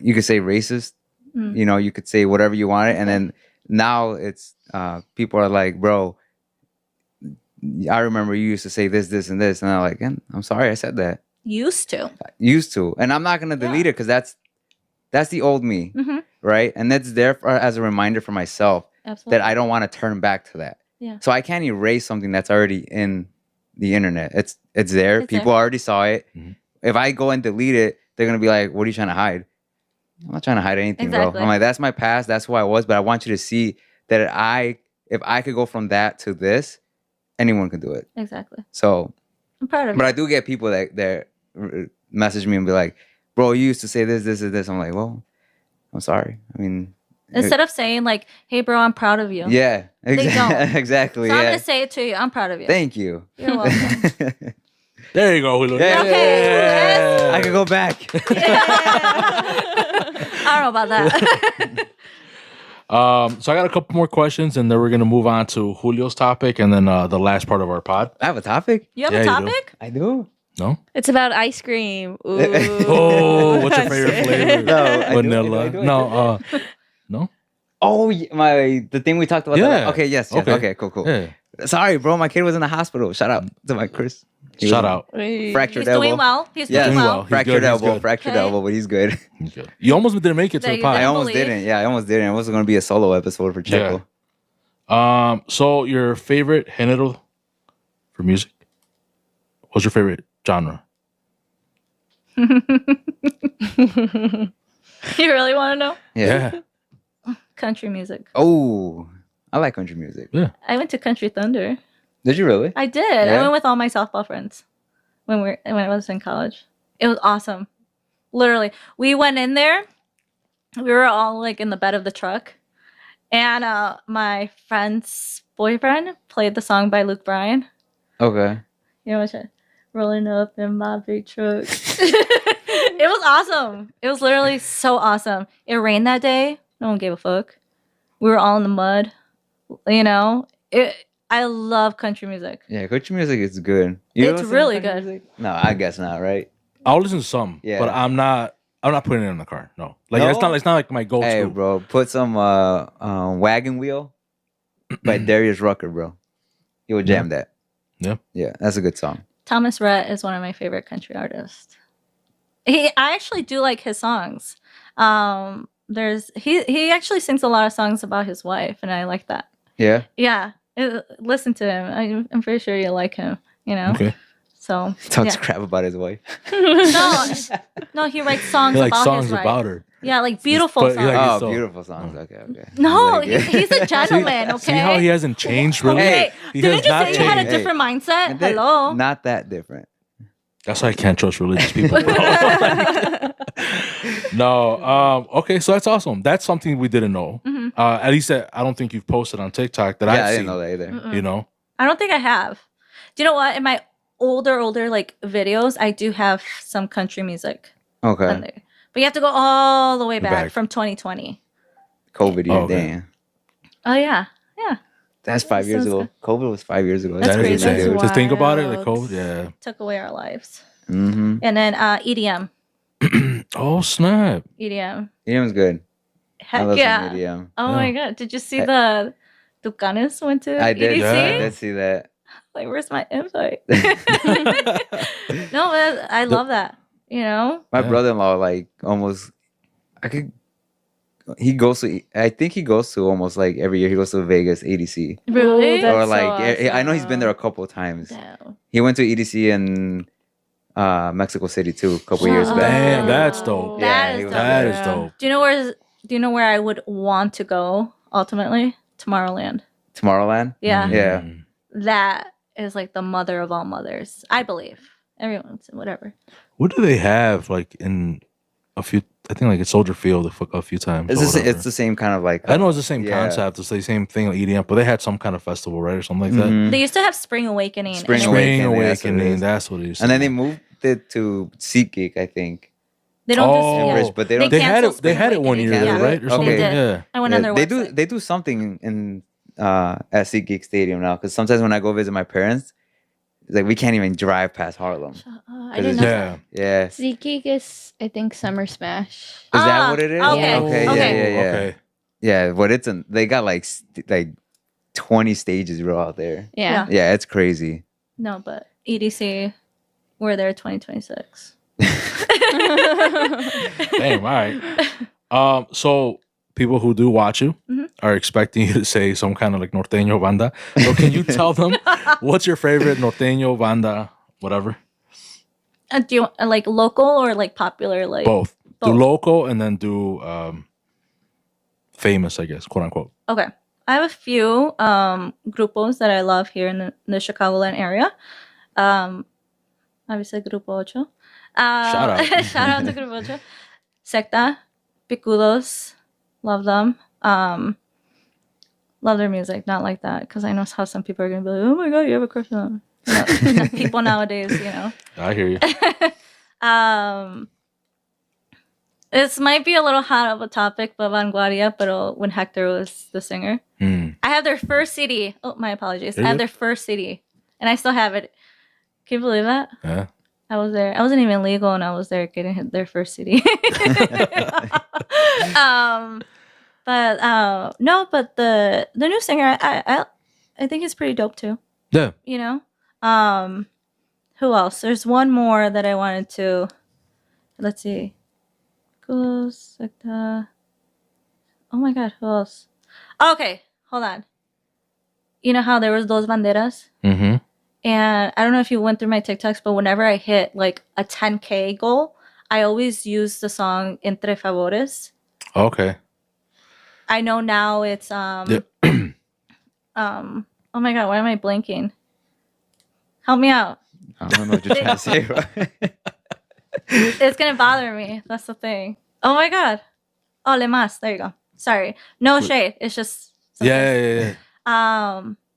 you could say racist, you know, you could say whatever you wanted, and then now it's people are like, bro, I remember you used to say this, this, and this, and I'm like, I'm sorry, I said that. Used to. Used to, and I'm not gonna delete it because that's the old me, right? And that's there as a reminder for myself Absolutely. that I don't want to turn back to that. Yeah. So I can't erase something that's already in the internet. It's there. It's People there. already saw it. If I go and delete it, they're gonna be like, "What are you trying to hide?" I'm not trying to hide anything, Exactly. bro. I'm like, that's my past. That's who I was. But I want you to see that if I could go from that to this, anyone can do it. Exactly. So, I'm proud of but you. I do get people that message me and be like, "Bro, you used to say this, this, and this." I'm like, well, I'm sorry. I mean, Instead of saying like, "Hey, bro, I'm proud of you." yeah, don't. exactly. So I'm Yeah. gonna say it to you. I'm proud of you. Thank you. You're welcome. there you go, Julio. Yeah. Okay, I can go back. I don't know about that. So I got a couple more questions, and then we're gonna move on to Julio's topic, and then the last part of our pod. I have a topic. You have Yeah, a you do. topic? I do. No. It's about ice cream. Ooh. Oh, what's your favorite flavor? No, I do, Vanilla. I do. No. No. Oh, the thing we talked about. Yeah. Okay. Yes. Okay. Cool. Yeah. Sorry, bro. My kid was in the hospital. Shout out to my Chris. He Shout was- out. Fractured He's elbow. doing well. He's Yes. doing Doing well. well. He's Fractured good, he's elbow. good. Fractured Okay. elbow, but he's good. Okay. You almost didn't make it to That the you pod. I didn't. almost believe. didn't. Yeah, I almost didn't. It was going to be a solo episode for Checo. So your favorite género for music? What's your favorite genre? You really want to know? Yeah. Country music. Oh, I like country music. I went to Country Thunder. Did you really? I did. I Yeah? went with all my softball friends when I was in college. It was awesome. Literally, we went in there. We were all like in the bed of the truck, and my friend's boyfriend played the song by Luke Bryan. Okay. You know what? Rolling up in my big truck. It was awesome. It was literally so awesome. It rained that day. No one gave a fuck. We were all in the mud. You know, I love country music. Yeah, country music is good. You It's listen to really country good. music? No, I guess not, right? I'll listen to some, Yeah. but I'm not putting it in the car. No. Like No? it's not like my go-to. Hey, bro, put some Wagon Wheel by Darius Rucker, bro. You would jam that. Yeah. Yeah, that's a good song. Thomas Rhett is one of my favorite country artists. I actually do like his songs. He actually sings a lot of songs about his wife, and I like that. Yeah. Yeah, listen to him. I'm pretty sure you like him. You know. Okay. So Talks yeah. crap about his wife. No, he writes songs He likes about songs his wife. about her. Yeah, like beautiful But he songs. like- Oh, so- beautiful songs. Okay. No, Like, he's a gentleman. Okay. See how he hasn't changed really? Okay. He Didn't has you not say you had a changed. different mindset? and then- Hello. Not that different. That's why I can't trust religious people. No. Okay, so that's awesome. That's something we didn't know. Mhm. At least I don't think you've posted on TikTok that Yeah, I've I seen. didn't know that either. Mm-mm. You know? I don't think I have. Do you know what? In my older like videos, I do have some country music Okay. on there. But you have to go all the way back, Back. from 2020. COVID year, Oh, okay. damn. Oh yeah. That's 5 years Sounds ago. COVID was 5 years ago. That's That is crazy. insane. That's To think about it, the wild. code, yeah. Took away our lives. Mm-hmm. And then EDM. Oh snap! EDM. EDM's good. I Heck love yeah. some EDM. Oh Yeah. my god. Did you see the Tucanes went to I did. EDC? Yeah. I did see that. Like, where's my invite? No, but I love that. You know? My Yeah. brother-in-law, like, almost, he goes to, I think he goes to almost like every year. He goes to Vegas EDC. Really? That's Or so like, I know he's been there a awesome. couple of times. Damn. He went to EDC in Mexico City too, a couple years Wow. back. Damn, that's dope. That he is was dope. That is Yeah. dope. Do you know where I would want to go ultimately? Tomorrowland. Tomorrowland. Yeah. Yeah. Mm. That is like the mother of all mothers. I believe. Everyone's whatever. What do they have like in a few? I think like at Soldier Field a few times. It's or the, whatever. it's the same kind of like. I know it's the same Yeah. concept. It's the same thing like EDM, but they had some kind of festival, right, or something like that. Mhm. They used to have Spring Awakening. Spring and- Spring Awakening, that's what it Awakening. is. That's what it is. And then they moved it to SeatGeek, I think. They don't Oh. do Bridge, but they don't. They had cancel it. They had it Spring one year, Awakening. though, right? Or Okay. something. They did. Yeah. I went Yeah, on their they website. do. They do something in at SeatGeek Stadium now. Because sometimes when I go visit my parents, it's like we can't even drive past Harlem. I didn't know Yeah. that. Yeah. Is SeatGeek is, I think, Summer Smash. that what it is? Okay. Okay. Okay. Yeah. Okay. Yeah. But it's they got like 20 stages bro out there. Yeah. Yeah, it's crazy. No, but EDC, we're there 2026. Damn. All right. So people who do watch you Mhm. are expecting you to say some kind of like norteño banda. So can you tell them what's your favorite norteño banda, whatever? Do you like local or like popular? Like Both. Do Both. local and then do famous, I guess, quote unquote. Okay. I have a few grupos that I love here in the Chicagoland area. Obviously, Grupo Ocho. Shout out. Shout out to Grupo Ocho. Secta, Picudos, love them. Love their music, not like that, because I know how some people are going to be like, oh my God, you have a crush on them. You know, people nowadays, you know. I hear you. This might be a little hot of a topic, but Vanguardia, but when Hector was the singer. Hmm. I have their first CD. Oh, my apologies. You're I have good. their first CD, and I still have it. Can you believe that? Yeah. I was there. I wasn't even legal, and I was there getting their first CD. No, but the new singer, I think he's pretty dope too. Yeah. You know, who else? There's one more that I wanted to. Let's see. Oh my God, who else? Okay, hold on. You know how there was Dos Banderas? Mm-hmm. And I don't know if you went through my TikToks, but whenever I hit like a 10K goal, I always use the song Entre Favores. Okay. I know now it's oh my God, why am I blanking? Help me out. I don't know what you're trying to say, bro. It's gonna bother me. That's the thing. Oh my God. Oh, Le Mas. There you go. Sorry. No shade. It's just Yeah.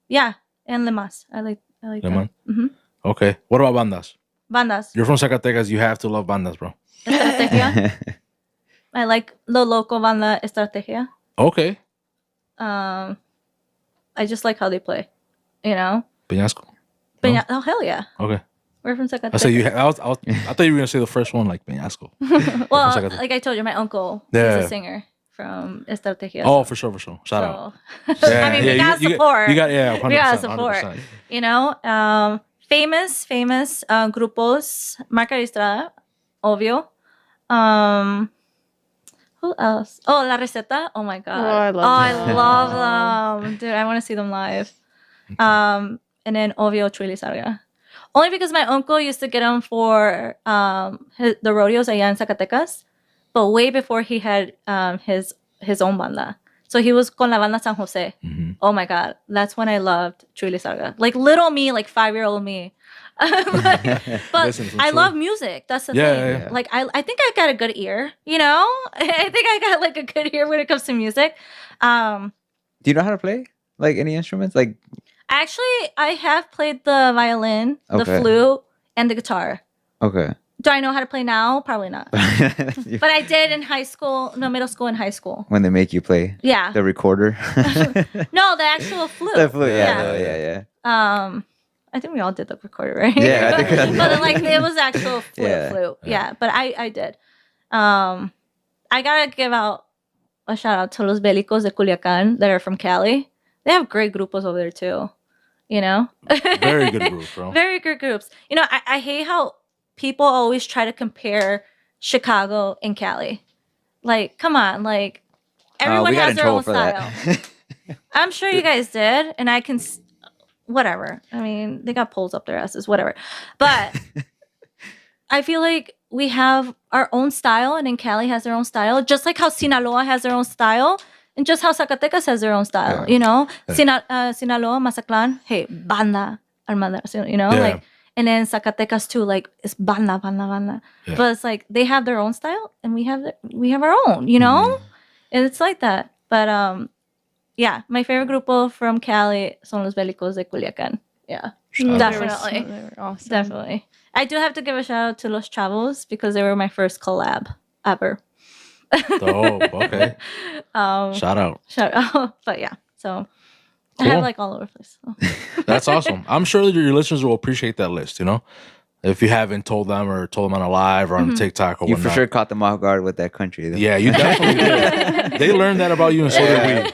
yeah, and Le Mas. I like Le that. Mas. Mm-hmm. Okay. What about bandas? Bandas. You're from Zacatecas. You have to love bandas, bro. Estrategia. I like the local banda Estrategia. Okay. I just like how they play. You know? Peñasco. No? Oh, hell yeah. Okay. We're from Zacatecas. I said you. I thought you were gonna say the first one, like Peñasco. Well, Zacatecas. like I told you, my uncle Yeah. is a singer from Estrategia. Oh, for sure. Shout out. I mean, we got support. You got 100%, We got support. 100%. You know, famous grupos. Marca Estrada, obvio. Who else? Oh, La Receta. Oh my God. Oh, I love I them. love them, dude. I want to see them live. And then obvio Chuy Lizarga. Only because my uncle used to get them for the rodeos allá in Zacatecas, but way before he had his own banda. So he was con la banda San Jose. Mm-hmm. Oh my God. That's when I loved Chuy Lizarga. Like little me, like 5-year-old me. but Listen to I Chuy. love music. That's the Yeah, thing. yeah. Like I think I got a good ear, you know? I think I got like a good ear when it comes to music. Do you know how to play like any instruments? Like Actually, I have played the violin, the Okay. flute, and the guitar. okay. Do I know how to play now? Probably not. But I did in middle school and high school. When they make you play Yeah. the recorder. No, the actual flute. The flute, Yeah. yeah. I think we all did the recorder, right? Yeah, I think but, we- but like it was actual Yeah. flute. Yeah, but I did. I gotta give out a shout out to Los Bélicos de Culiacán that are from Cali. They have great grupos over there too. You know? Very good group, bro. Very good groups. You know, I hate how people always try to compare Chicago and Cali. Like, come on, like everyone we got has in their trouble own for style. that. I'm sure you guys did, and I can, whatever. I mean, they got poles up their asses, whatever. But I feel like we have our own style, and in Cali has their own style, just like how Sinaloa has their own style, and just how Zacatecas has their own style. Yeah. You know, Yeah. Sinaloa, Mazatlan, hey, banda, armada, you know, Yeah. like, and then Zacatecas too, like it's banda. Yeah. But it's like they have their own style, and we have our own. You know, and it's like that. But yeah, my favorite grupo from Cali son Los Bélicos de Culiacán. Yeah, Shout out. definitely. They were awesome. Definitely. I do have to give a shout out to Los Chavos because they were my first collab ever. Dope. Okay. um, Shout out. shout out. But yeah, so I Cool. have like all over the place. So. That's awesome. I'm sure that your listeners will appreciate that list, you know? If you haven't told them or told them on a live or on TikTok or You whatnot. for sure caught them off guard with that country. Though. Yeah, you definitely did. They learned that about you and so did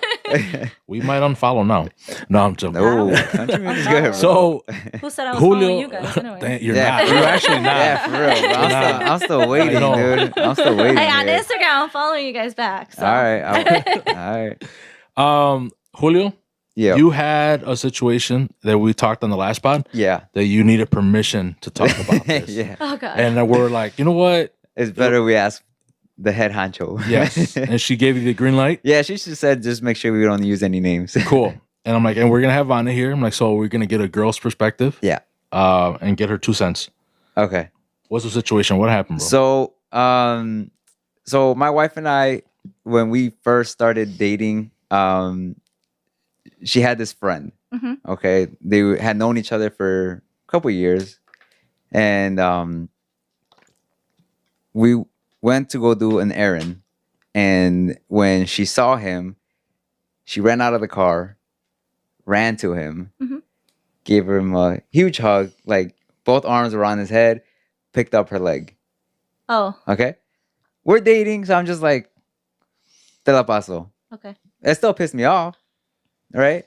we. We might unfollow now. No, I'm joking. No, country music's good. Bro. So, Who said I was Julio, following you guys anyway? you're Yeah, not. for You're real. actually not. Yeah, for real. Bro. I'm still waiting, I know. dude. I'm still waiting. Hey, on here. Instagram, I'm following you guys back. So. All right. All right. Julio, Yeah. you had a situation that we talked on the last pod Yeah. that you needed permission to talk about this. Yeah. Oh god. And we're like, you know what? It's better we ask the head honcho. Yes. And she gave you the green light. Yeah, she just said just make sure we don't use any names. Cool. And I'm like, and we're gonna have Vane here. I'm like, so we're gonna get a girl's perspective. Yeah. And get her 2 cents. Okay. What's the situation? What happened, bro? So my wife and I, when we first started dating, she had this friend. Mhm. Okay, they had known each other for a couple years, and we went to go do an errand. And when she saw him, she ran out of the car, ran to him, Mhm. gave him a huge hug, like both arms around his head, picked up her leg. Oh, Okay, we're dating, so I'm just like, te la paso. okay. It still pissed me off, right?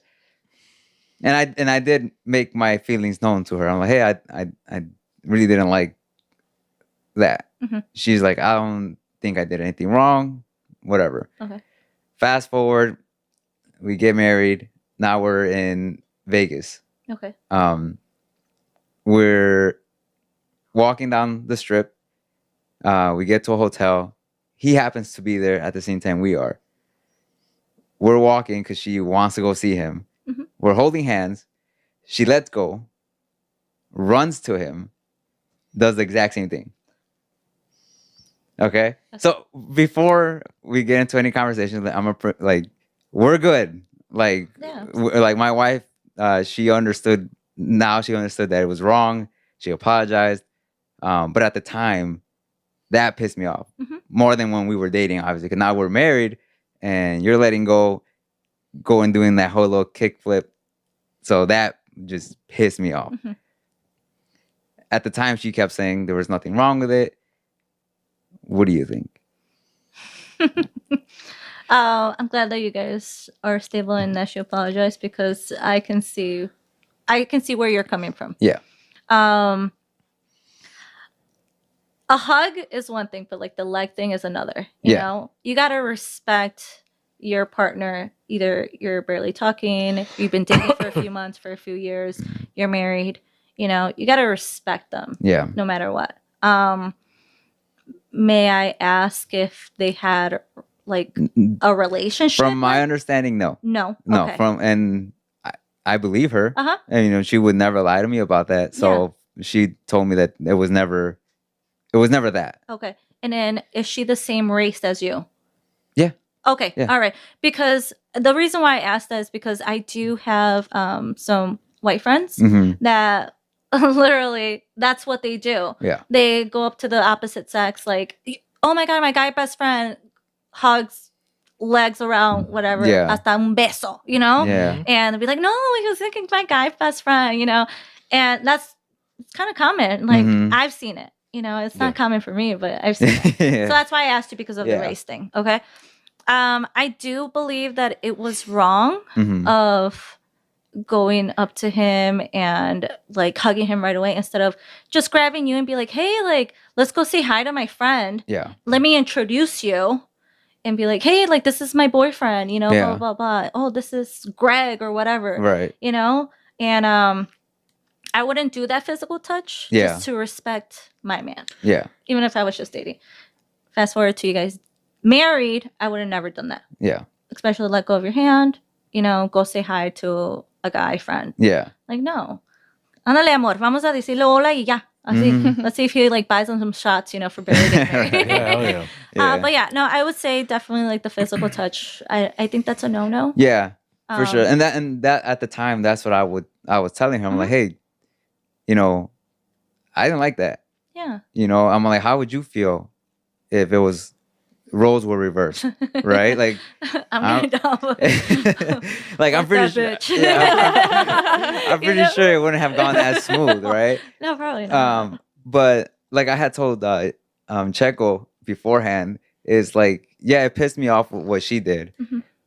And I did make my feelings known to her. I'm like, hey, I really didn't like that. Mhm. She's like, I don't think I did anything wrong. Whatever. Okay. Fast forward, we get married. Now we're in Vegas. Okay. We're walking down the strip. We get to a hotel. He happens to be there at the same time we are. We're walking because she wants to go see him. Mhm. We're holding hands. She lets go, runs to him, does the exact same thing. Okay? So before we get into any conversation, like, we're good. Like, Yeah. like my wife, she understood. Now she understood that it was wrong. She apologized. But at the time, that pissed me off Mhm. more than when we were dating, obviously. Because now we're married, and you're letting go and doing that whole little kick flip. So that just pissed me off. Mhm. At the time, she kept saying there was nothing wrong with it. What do you think? I'm glad that you guys are stable and that you apologize because I can see where you're coming from. Yeah. A hug is one thing, but like the leg thing is another. You Yeah. know, you gotta respect your partner. Either you're barely talking, you've been dating for a few months, for a few years, you're married. You know, you gotta respect them Yeah. no matter what. May I ask if they had like a relationship? From my understanding, no. No. No, Okay. and I believe her. Uh-huh. And she would never lie to me about that. So she told me that it was never that. Okay. And then is she the same race as you? Yeah. Okay. Yeah. All right. Because the reason why I asked that is because I do have some white friends Hmm. that literally that's what they do. Yeah. They go up to the opposite sex like, oh my God, my guy best friend hugs legs around whatever. Yeah. Hasta un beso, you know? Yeah. And they'll be like, no, he was thinking my guy best friend, you know? And it's kind of common. Like Mhm. I've seen it. You know, it's not Yeah. common for me, but I've seen it. Yeah. So that's why I asked you because of the Yeah. race thing. Okay. I do believe that it was wrong Mhm. of going up to him and like hugging him right away instead of just grabbing you and be like, hey, like, let's go say hi to my friend. Yeah. Let me introduce you and be like, hey, like, this is my boyfriend, you know, Yeah. blah, blah, blah. Oh, this is Greg or whatever, Right. you know? And I wouldn't do that physical touch Yeah. just to respect my man, Yeah. even if I was just dating. Fast forward to you guys married, I would have never done that. Yeah. Especially let go of your hand, you know, go say hi to a guy friend. Yeah. Like, no. Ándale, amor, vamos a decirle hola y ya. Así. Mhm. Let's see if he like buys them some shots, you know, for barely getting married. Yeah, hell yeah. Yeah. But yeah, no, I would say definitely like the physical touch. I think that's a no-no. Yeah. For sure. And that at the time, that's what I was telling her. I'm like, hey, you know, I didn't like that. Yeah. You know, I'm like, how would you feel if it was roles were reversed, right? Like, I'm gonna like I'm pretty sure. I'm pretty sure it wouldn't have gone as smooth, right? No, probably not. But like I had told Checo beforehand, is like, yeah, it pissed me off with what she did,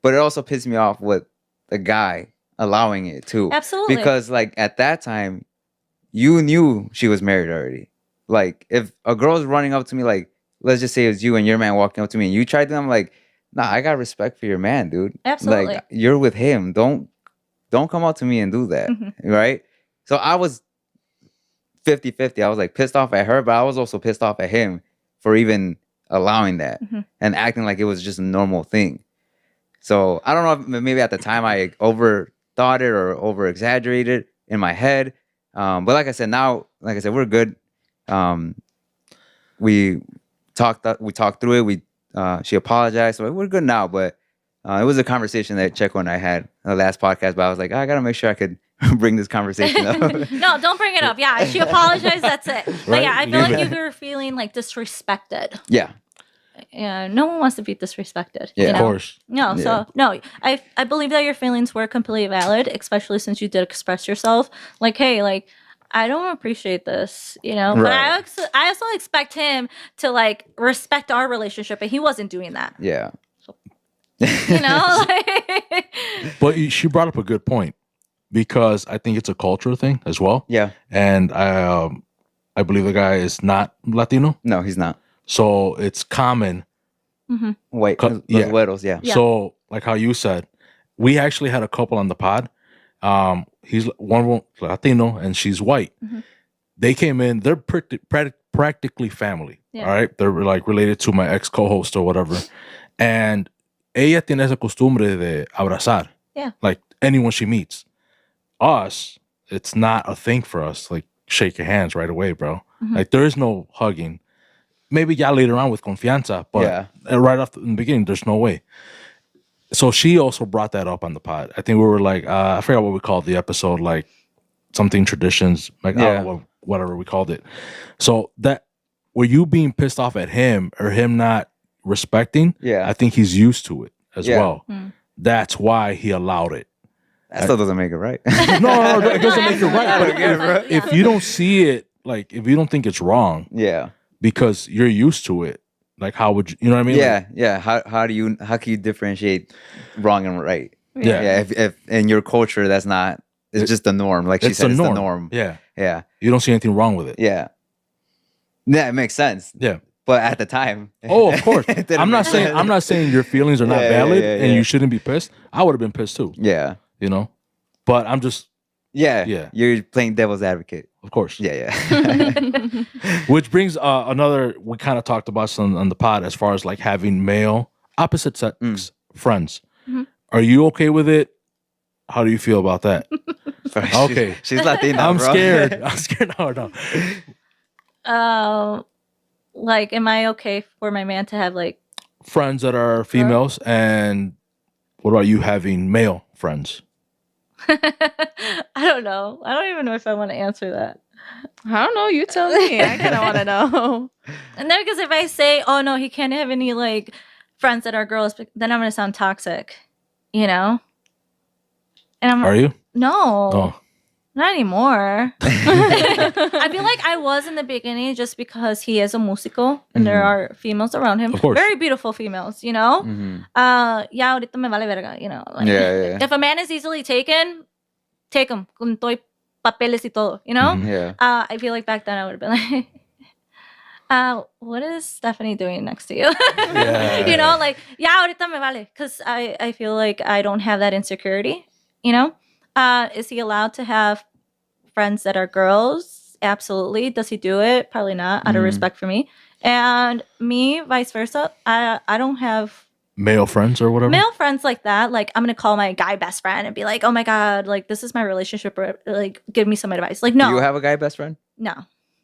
but it also pissed me off with the guy allowing it too. Absolutely. Because like at that time, you knew she was married already. Like if a girl's running up to me, like let's just say it's you and your man walking up to me and you tried to, I'm like, nah, I got respect for your man, dude. Absolutely. Like you're with him. Don't come up to me and do that. Right? So I was 50-50. I was like pissed off at her, but I was also pissed off at him for even allowing that and acting like it was just a normal thing. So I don't know if maybe at the time I overthought it or over exaggerated in my head. But like I said, now, like I said, we're good. We talked through it. She apologized, so we're good now. But it was a conversation that Checo and I had in the last podcast. But I was like, I gotta make sure I could bring this conversation up. No, don't bring it up. Yeah, she apologized. That's it. But Right? yeah, I feel like you were feeling like disrespected. Yeah. Yeah, no one wants to be disrespected. Yeah. you Of know? course. No, Yeah. so no, I believe that your feelings were completely valid, especially since you did express yourself. Like, hey, like I don't appreciate this, you know. But Right. I also expect him to like respect our relationship, and he wasn't doing that. Yeah. You know, But she brought up a good point because I think it's a cultural thing as well. Yeah. And I believe the guy is not Latino, No, he's not. so it's common. White. Co- Los yeah. güeros, yeah. Yeah. So, like how you said, we actually had a couple on the pod. He's one of them Latino and she's white. They came in. They're practically family. Yeah. All right, they're like related to my ex co-host or whatever. And ella tiene esa costumbre de abrazar. Yeah. Like anyone she meets. Us, it's not a thing for us. Like shake your hands right away, bro. Like there is no hugging. Maybe ya later on with confianza, but right off in the beginning, there's no way. So she also brought that up on the pod. I think we were like, I forgot what we called the episode, like something traditions, like I don't know, whatever we called it. So that, were you being pissed off at him or him not respecting? Yeah. I think he's used to it as Yeah. well. That's why he allowed it. That still doesn't make it right. No, it doesn't make it right. But Absolutely. if you don't see it, like if you don't think it's wrong Yeah. because you're used to it, like how would you know what I mean? Yeah. Yeah. How can you differentiate wrong and right? Yeah. Yeah. If in your culture that's not, it's just the norm. Like she said, it's the norm. Yeah. Yeah. You don't see anything wrong with it. Yeah. Yeah, it makes sense. Yeah. But at the time, Oh, of course. it didn't I'm not make saying sense. your feelings are not Yeah, valid yeah, and yeah. you shouldn't be pissed. I would have been pissed too, Yeah. you know. But I'm just, Yeah. Yeah. You're playing devil's advocate. of course. Yeah. Yeah. Which brings another. We kind of talked about some on the pod as far as like having male opposite sex friends. Are you okay with it? How do you feel about that? Okay. She's Latina. I'm bro. scared. I'm scared. No. Like, am I okay for my man to have like? Friends that are females, and what about you having male friends? I don't know. I don't even know if I want to answer that. I don't know. You tell me. I kind of want to know. And then because if I say, oh no, he can't have any like friends that are girls, then I'm gonna sound toxic, you know. And I'm Are you? no, Oh, not anymore. I feel like I was in the beginning just because he is a musico and there are females around him, Of course. very beautiful females, you know. Ya ahorita me vale verga, you know. Like, Yeah. if a man is easily taken, take him con todo y papeles y todo, you know. Yeah. I feel like back then I would have been like, what is Stephanie doing next to you? Yeah. You know, like, yeah, ahorita me vale. Because I feel like I don't have that insecurity, you know? Is he allowed to have friends that are girls? Absolutely. Does he do it? Probably not, out of respect for me. And me, vice versa. I don't have male friends or whatever. male friends like that. Like, I'm going to call my guy best friend and be like, oh my God, like, this is my relationship. Like, give me some advice. Like, no. Do you have a guy best friend? No.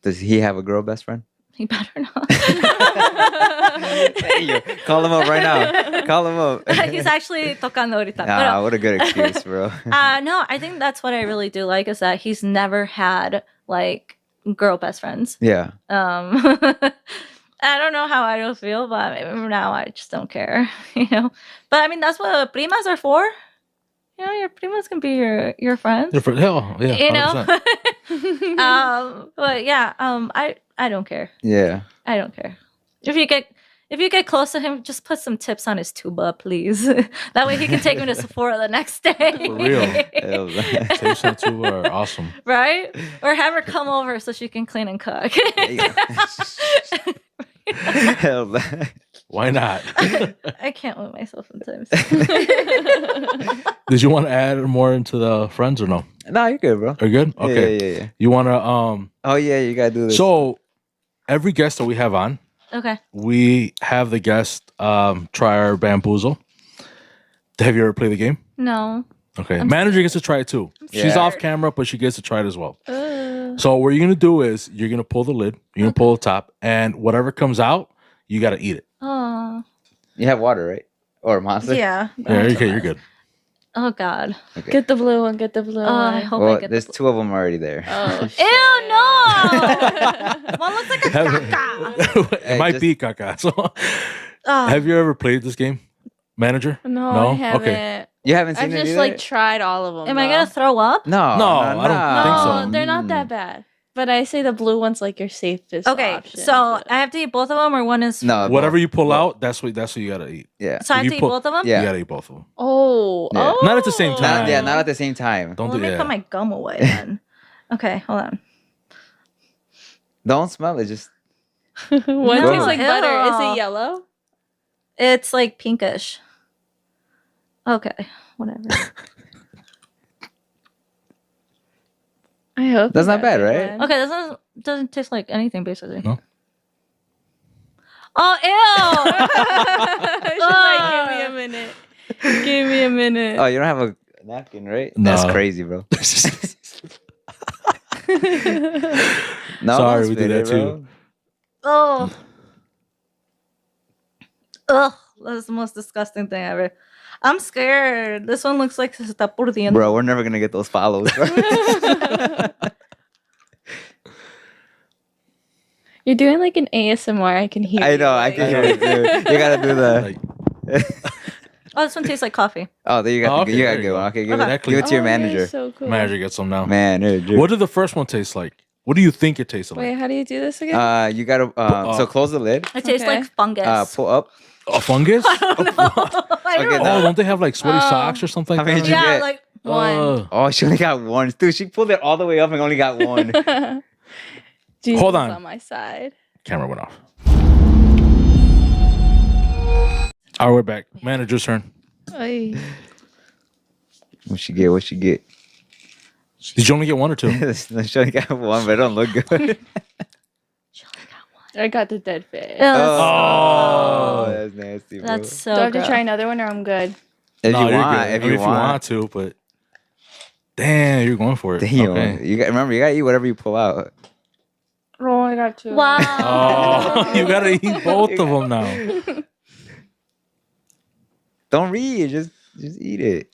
Does he have a girl best friend? He better not. Hey, yo, call him up right now. Call him up. He's actually tocando ahorita. Nah, what a good excuse, bro. No, I think that's what I really do like is that he's never had like girl best friends. Yeah. I don't know how I don't feel, but now I just don't care, you know. But I mean, that's what primas are for. You know, your primas can be your friends. Hell, yeah. You know. 100%. But yeah, I don't care. Yeah. I don't care. If you get close to him, just put some tips on his tuba, please. That way he can take me to Sephora the next day. For real. Hell, man. Tapes on tour are awesome. Right? Or have her come over so she can clean and cook. Hell, man. Why not? I can't with myself sometimes. Did you want to add more into the friends or no? No, you're good, bro. Are you good? Okay. Yeah. You want to Oh yeah, you gotta do this. So every guest that we have on, Okay. we have the guest try our bamboozle. Have you ever played the game? No. Okay. Manager gets to try it too. She's Yeah. off camera, but she gets to try it as well. So what you're gonna do is you're gonna pull the lid, you're gonna pull the top, and whatever comes out, you gotta eat it. Oh. You have water, right? Or a monster? Yeah. Yeah, okay, you're good. Oh God. Okay. Get the blue one. Get the blue I one. hope Well, I get there's the. two of them already there. Oh, Ew, no! One looks like a caca. It Hey, might just- be caca. So, Oh. have you ever played this game, Manager? No, No? I haven't. Okay. You haven't seen I've it just either? like tried all of them. Am I gonna throw up? No, No, I don't think so. No, they're not that bad. But I say the blue one's like your safest. Okay, option, so but- I have to eat both of them, or one is. No, Whatever you pull both. out, that's what you gotta eat. Yeah. So I have if to you eat put- both of them. Yeah. You gotta eat both of them. Oh, Yeah. oh. Not at the same time. Not at the same time. Don't Let do me that. put my gum away then. Okay, hold on. Don't smell it. Just One No, tastes like butter. Is ew. it yellow? It's like pinkish. Okay, whatever. I hope That's you not got bad, good right? one. Okay, this doesn't taste like anything basically. No? Oh, ew! She's like, give me a minute. Give me a minute. oh, you don't have a napkin, right? No. That's crazy, bro. No, Sorry, don't we spit do that it, bro. too. Oh. Ugh, that's the most disgusting thing ever. I'm scared. This one looks like se está pudriendo. Bro, we're never gonna get those follows, bro. You're doing like an ASMR. I can hear. I know, you, I like- can hear it too. You gotta do the. Like, Oh, this one tastes like coffee. Oh, there you got. Oh, okay, you got there a you good go. one. Okay, give Okay. it. Give it to your Oh, you're manager. So cool. Manager gets some now. Manager. What did the first one taste like? What do you think it tasted Wait, like? how do you do this again? You gotta. So close the lid. It tastes Okay. like fungus. Pull up. A fungus? I don't Okay, know. now- Oh, don't they have like sweaty Oh. socks or something How like many that? did you Yeah, get? like One. Oh, she only got one. Dude, she pulled it all the way up and only got one. Jesus Hold on. on my side. Camera went off. All right, we're back. Manager's turn. Ay. What she get? What she get? Did you only get one or two? She only got one, but it don't look good. she only got one. I got the dead fish. Ew, Oh, that's nasty, bro. that's so Do I have to gross. try another one or I'm good? if No, you you're want, good. if I mean, you want. to, but damn, you're going for it. Damn, Okay. remember you gotta eat whatever you pull out. Oh, I got two. Wow. Oh, you gotta eat both of them now. Don't read, just eat it.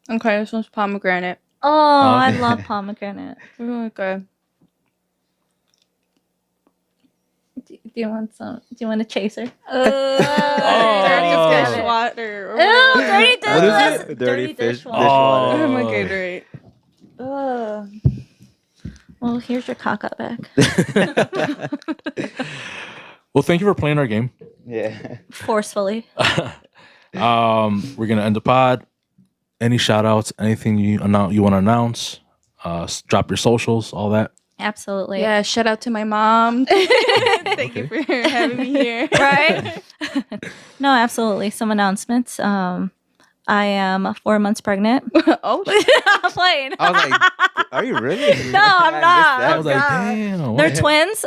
Okay, this one's pomegranate. Oh, I Okay. love pomegranate. Really good. Do you want some? Do you want a chaser? Oh. Dirty fish water. Ew, dirty dish. What is that's it? Dirty fish dishwater. dishwater. Oh my Oh. Gatorade. Well, here's your caca back. Well, thank you for playing our game. Yeah. Forcefully. We're gonna end the pod. Any shout outs, anything you want to announce, drop your socials, all that. Absolutely. Yeah, shout out to my mom. Thank you for having me here. Right? No, absolutely. Some announcements. I am 4 months pregnant. Oh, I'm playing. I was like, are you really? No, I'm I not. I was like, God. damn. They're what? twins.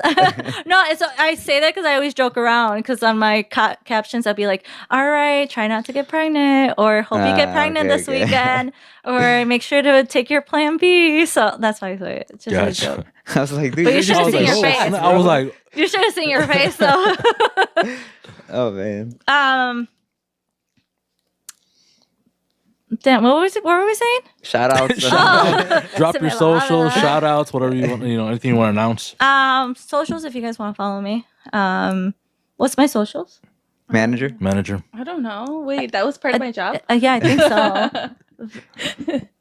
No, it's I say that because I always joke around. Because on my captions, I'll be like, "All right, try not to get pregnant," or "Hope you get pregnant Okay, this okay. weekend," or "Make sure to take your Plan B." So that's why I say it. It's just a joke. Gotcha. I was like, dude, But you you're should just have I was seen like, your oh, face. I was like, You should have seen your face though. Oh man. Damn, what were we saying? Shout out. Oh. drop Se your me va socials, la- shout outs, whatever you want, anything you want to announce. Socials if you guys want to follow me. What's my socials? Manager. Manager. I don't know. Wait, that was part of my job. Yeah, I think so.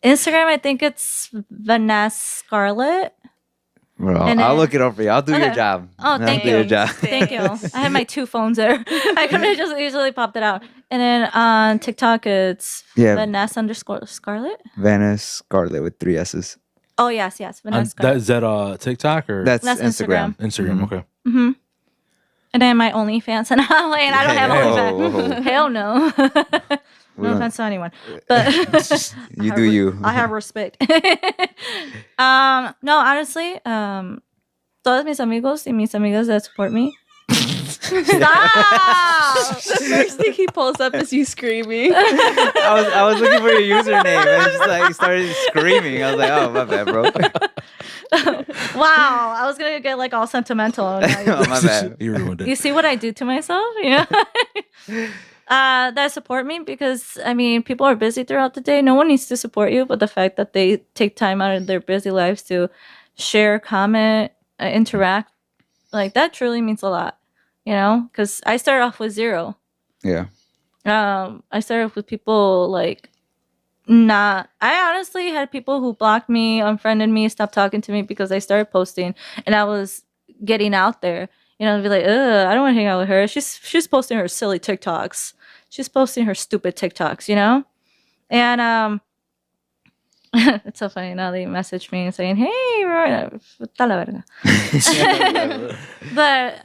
Instagram, I think it's Vanessa Scarlett. Bro, And I'll then- look it up for you. I'll do your Okay. job. Oh, I'll thank do your you. job. Thank you. I have my 2 phones there. I could have just easily popped it out. And then on TikTok, it's Yeah. Vanessa_Scarlett. Vanessa Scarlett with 3 S's. Oh, yes. Vanessa That, Scarlett. is that TikTok or That's That's Instagram. Instagram? Mhm. Okay. Mm-hmm. And then my OnlyFans. And I'm like, I don't have Hey, OnlyFans. oh. Hell no. We No don't- offense to anyone. But You do you. I have respect. No, honestly, todos mis amigos y mis amigas that support me. Stop! The first thing he pulls up is you screaming. I was looking for your username and it's just like started screaming. I was like, oh my bad, bro. Wow, I was gonna get like all sentimental. Now you- Oh, my bad. You ruined You it. see what I do to myself? Yeah. That support me because I mean people are busy throughout the day. No one needs to support you, but the fact that they take time out of their busy lives to share, comment, interact, like that truly means a lot. You know, because I started off with 0. Yeah. I started off with people like not. I honestly had people who blocked me, unfriended me, stopped talking to me because I started posting and I was getting out there. You know, be like, ugh, I don't want to hang out with her. She's posting her silly TikToks. She's posting her stupid TikToks, you know? And it's so funny now they message me and saying, hey, Aurora, puta la verga. But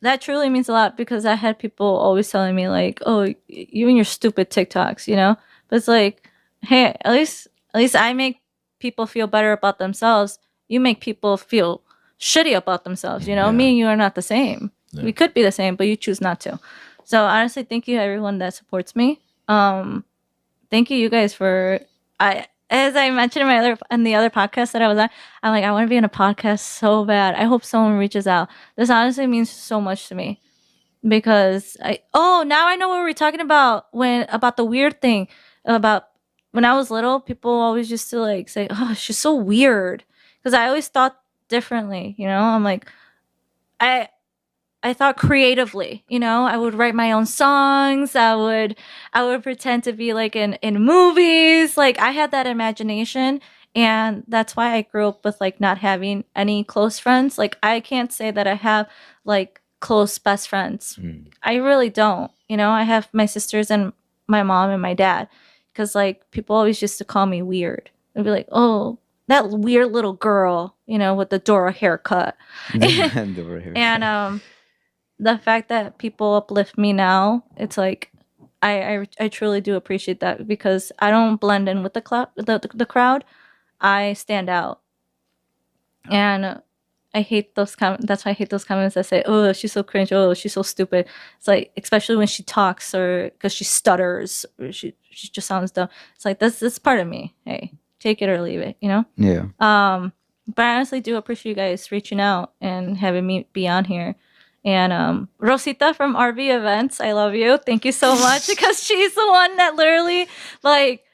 that truly means a lot because I had people always telling me like, oh, you and your stupid TikToks, you know? But it's like, hey, at least I make people feel better about themselves. You make people feel shitty about themselves, you know? Yeah. Me and you are not the same. Yeah. We could be the same, but you choose not to. So honestly, thank you everyone that supports me. Thank you guys for as I mentioned in the other podcast that I was on, I'm like, I want to be in a podcast so bad. I hope someone reaches out. This honestly means so much to me because now I know what we were talking about about the weird thing about when I was little. People always used to like say, "Oh, she's so weird," because I always thought differently. You know, I'm like, I thought creatively, you know, I would write my own songs. I would pretend to be like in movies. Like I had that imagination and that's why I grew up with like not having any close friends. Like I can't say that I have like close best friends. I really don't. You know, I have my sisters and my mom and my dad because like people always used to call me weird. They'd be like, oh, that weird little girl, you know, with the Dora haircut. And the fact that people uplift me now, it's like I truly do appreciate that because I don't blend in with the crowd. I stand out, and I hate those comments. That's why I hate those comments that say, "Oh, she's so cringe. Oh, she's so stupid." It's like, especially when she talks or because she stutters or she just sounds dumb. It's like that's part of me. Hey, take it or leave it. You know. Yeah. But I honestly do appreciate you guys reaching out and having me be on here. And Rosita from RV Events, I love you. Thank you so much because she's the one that literally like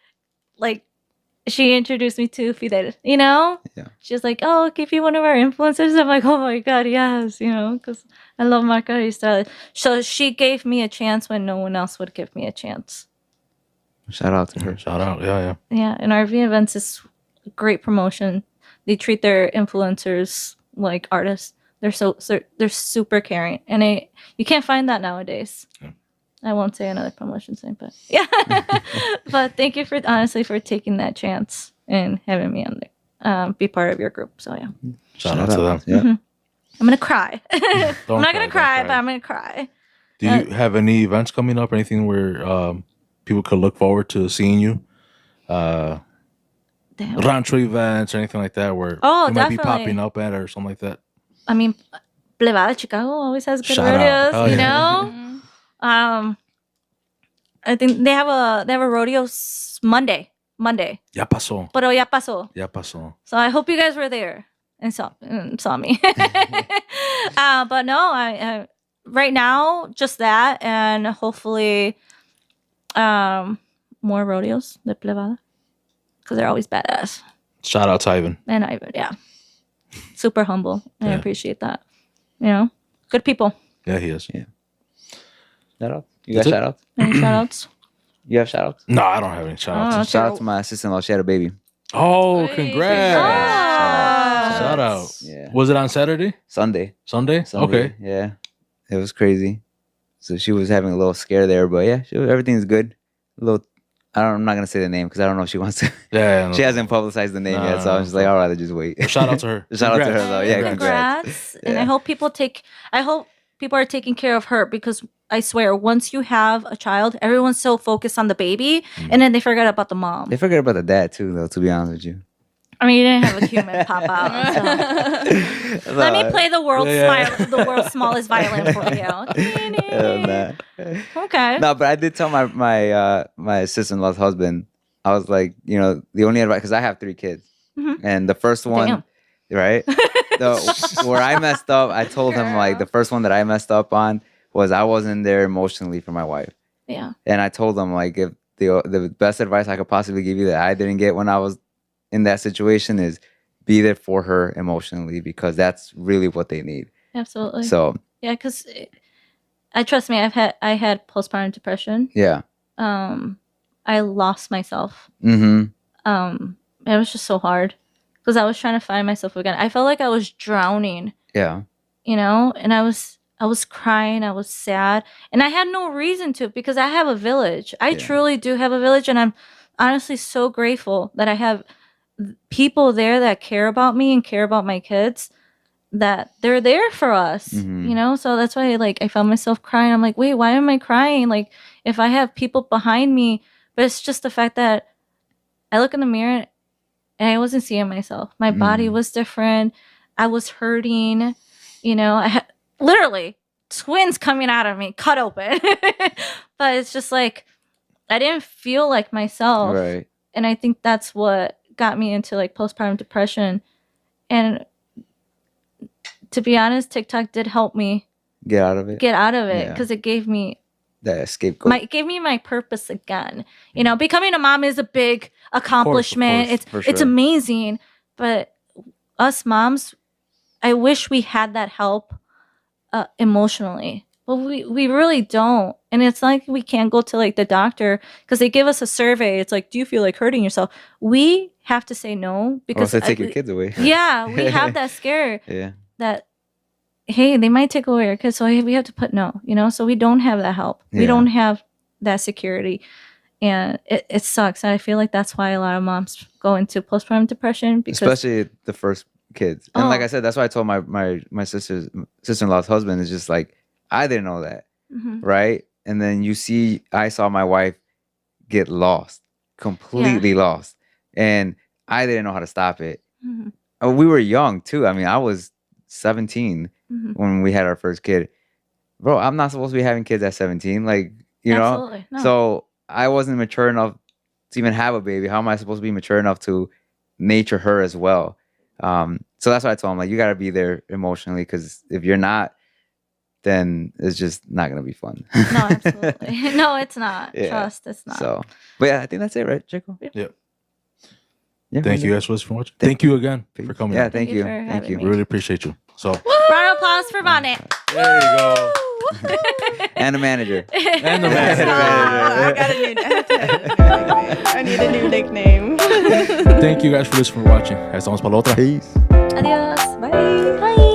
she introduced me to Fidel, you know? Yeah. She's like, oh, give you one of our influencers. I'm like, oh my God, yes, you know, because I love Margarita. So she gave me a chance when no one else would give me a chance. Shout out to her. Shout out. Yeah. Yeah, and RV Events is a great promotion. They treat their influencers like artists. They're super caring, and you can't find that nowadays. Yeah. I won't say another promotion thing, but yeah. But thank you for taking that chance and having me on there, be part of your group. So yeah, Shout out to them. Yeah. I'm gonna cry. I'm Don't not gonna don't cry, but I'm gonna cry. Do you have any events coming up or anything where people could look forward to seeing you? Damn. Rancho events or anything like that where Oh, you might be definitely. popping up at or something like that. I mean, Plebada Chicago always has good Shout out. rodeos, Hell you yeah. know. I think they have a rodeo Monday, Ya pasó. pero ya pasó. Ya pasó. So I hope you guys were there and saw me. But no, I right now just that, and hopefully, more rodeos de Plebada because they're always badass. Shout out to Ivan. And Ivan, yeah, super humble. And I Yeah. appreciate that. You know, good people. Yeah, he is. Yeah. Shout out. You That's got it? shout outs? Any shout outs? You have shout outs? No, I don't have any shout outs. Oh, Shout out to my sister-in-law. She had a baby. Oh, Hey, congrats. congrats. Shout out. Yeah. Was it on Saturday? Sunday. Sunday? Sunday. Okay. Yeah. It was crazy. So she was having a little scare there, but yeah, everything's good. I'm not gonna say the name because I don't know if she wants to. Yeah. She hasn't publicized the name yet, so I'm just like, I'd rather just wait. Shout out to her. Shout out to her Congrats. though. Yeah, Congrats. congrats. And I Yeah. hope people are taking care of her because I swear, once you have a child, everyone's so focused on the baby, and then they forget about the mom. They forget about the dad too, though. To be honest with you. I mean, you didn't have a human pop out. So. Let me play the world's smallest violin for you. Okay. No, but I did tell my sister-in-law's husband. I was like, the only advice, because I have 3 kids, and the first one, Damn. right, where I messed up, I told him like the first one that I messed up on was I wasn't there emotionally for my wife, Yeah. and I told him like if the best advice I could possibly give you that I didn't get when I was in that situation is be there for her emotionally because that's really what they need. Absolutely. So yeah, because trust me, I had postpartum depression. yeah. I lost myself. Mm-hmm. It was just so hard because I was trying to find myself again. I felt like I was drowning, Yeah. and I was crying, I was sad, and I had no reason to because I have a village. I truly do have a village, and I'm honestly so grateful that I have people there that care about me and care about my kids, that they're there for us, so that's why I found myself crying. I'm like, wait, why am I crying? Like, if I have people behind me, but it's just the fact that I look in the mirror and I wasn't seeing myself. My body was different. I was hurting, I had literally twins coming out of me, cut open. But it's just like, I didn't feel like myself. Right. And I think that's what got me into postpartum depression. And to be honest, TikTok did help me Get out of it. Yeah. because it gave me That scapegoat. my purpose again. Becoming a mom is a big accomplishment. Of course, for It's sure. amazing, but us moms, I wish we had that help emotionally, but we really don't. And it's like we can't go to the doctor because they give us a survey. It's like, do you feel like hurting yourself? We have to say no Or because else they take your kids away. Yeah, we have that scare Yeah. that, hey, they might take away our kids, so we have to put no, so we don't have that help. We Yeah. don't have that security, and it sucks. And I feel like that's why a lot of moms go into postpartum depression because Especially the first kids. And like Oh. I said, that's why I told my sister-in-law's husband is just like, I didn't know that. Mhm. Right. And then I saw my wife get lost, completely lost. And I didn't know how to stop it. Mhm. We were young too. I mean, I was 17 Mhm. when we had our first kid. Bro, I'm not supposed to be having kids at 17. Like, Absolutely. No. So I wasn't mature enough to even have a baby. How am I supposed to be mature enough to nature her as well? So that's why I told him, like, you got to be there emotionally, because if you're not, then it's just not going to be fun. No, absolutely. No, it's not. Yeah. Trust, it's not. So, but yeah, I think that's it, right, Chico? Yep. Yeah. Thank you guys for watching. Thank you again for coming. Yeah, on. thank you you. for Thank having you. me. Really appreciate you. So Round of applause for Vane. there you go. And the manager. And the I manager. got a new. I need a new nickname. Thank you guys for listening, for watching. Estamos para la otra. Peace. Adios. Bye. Bye.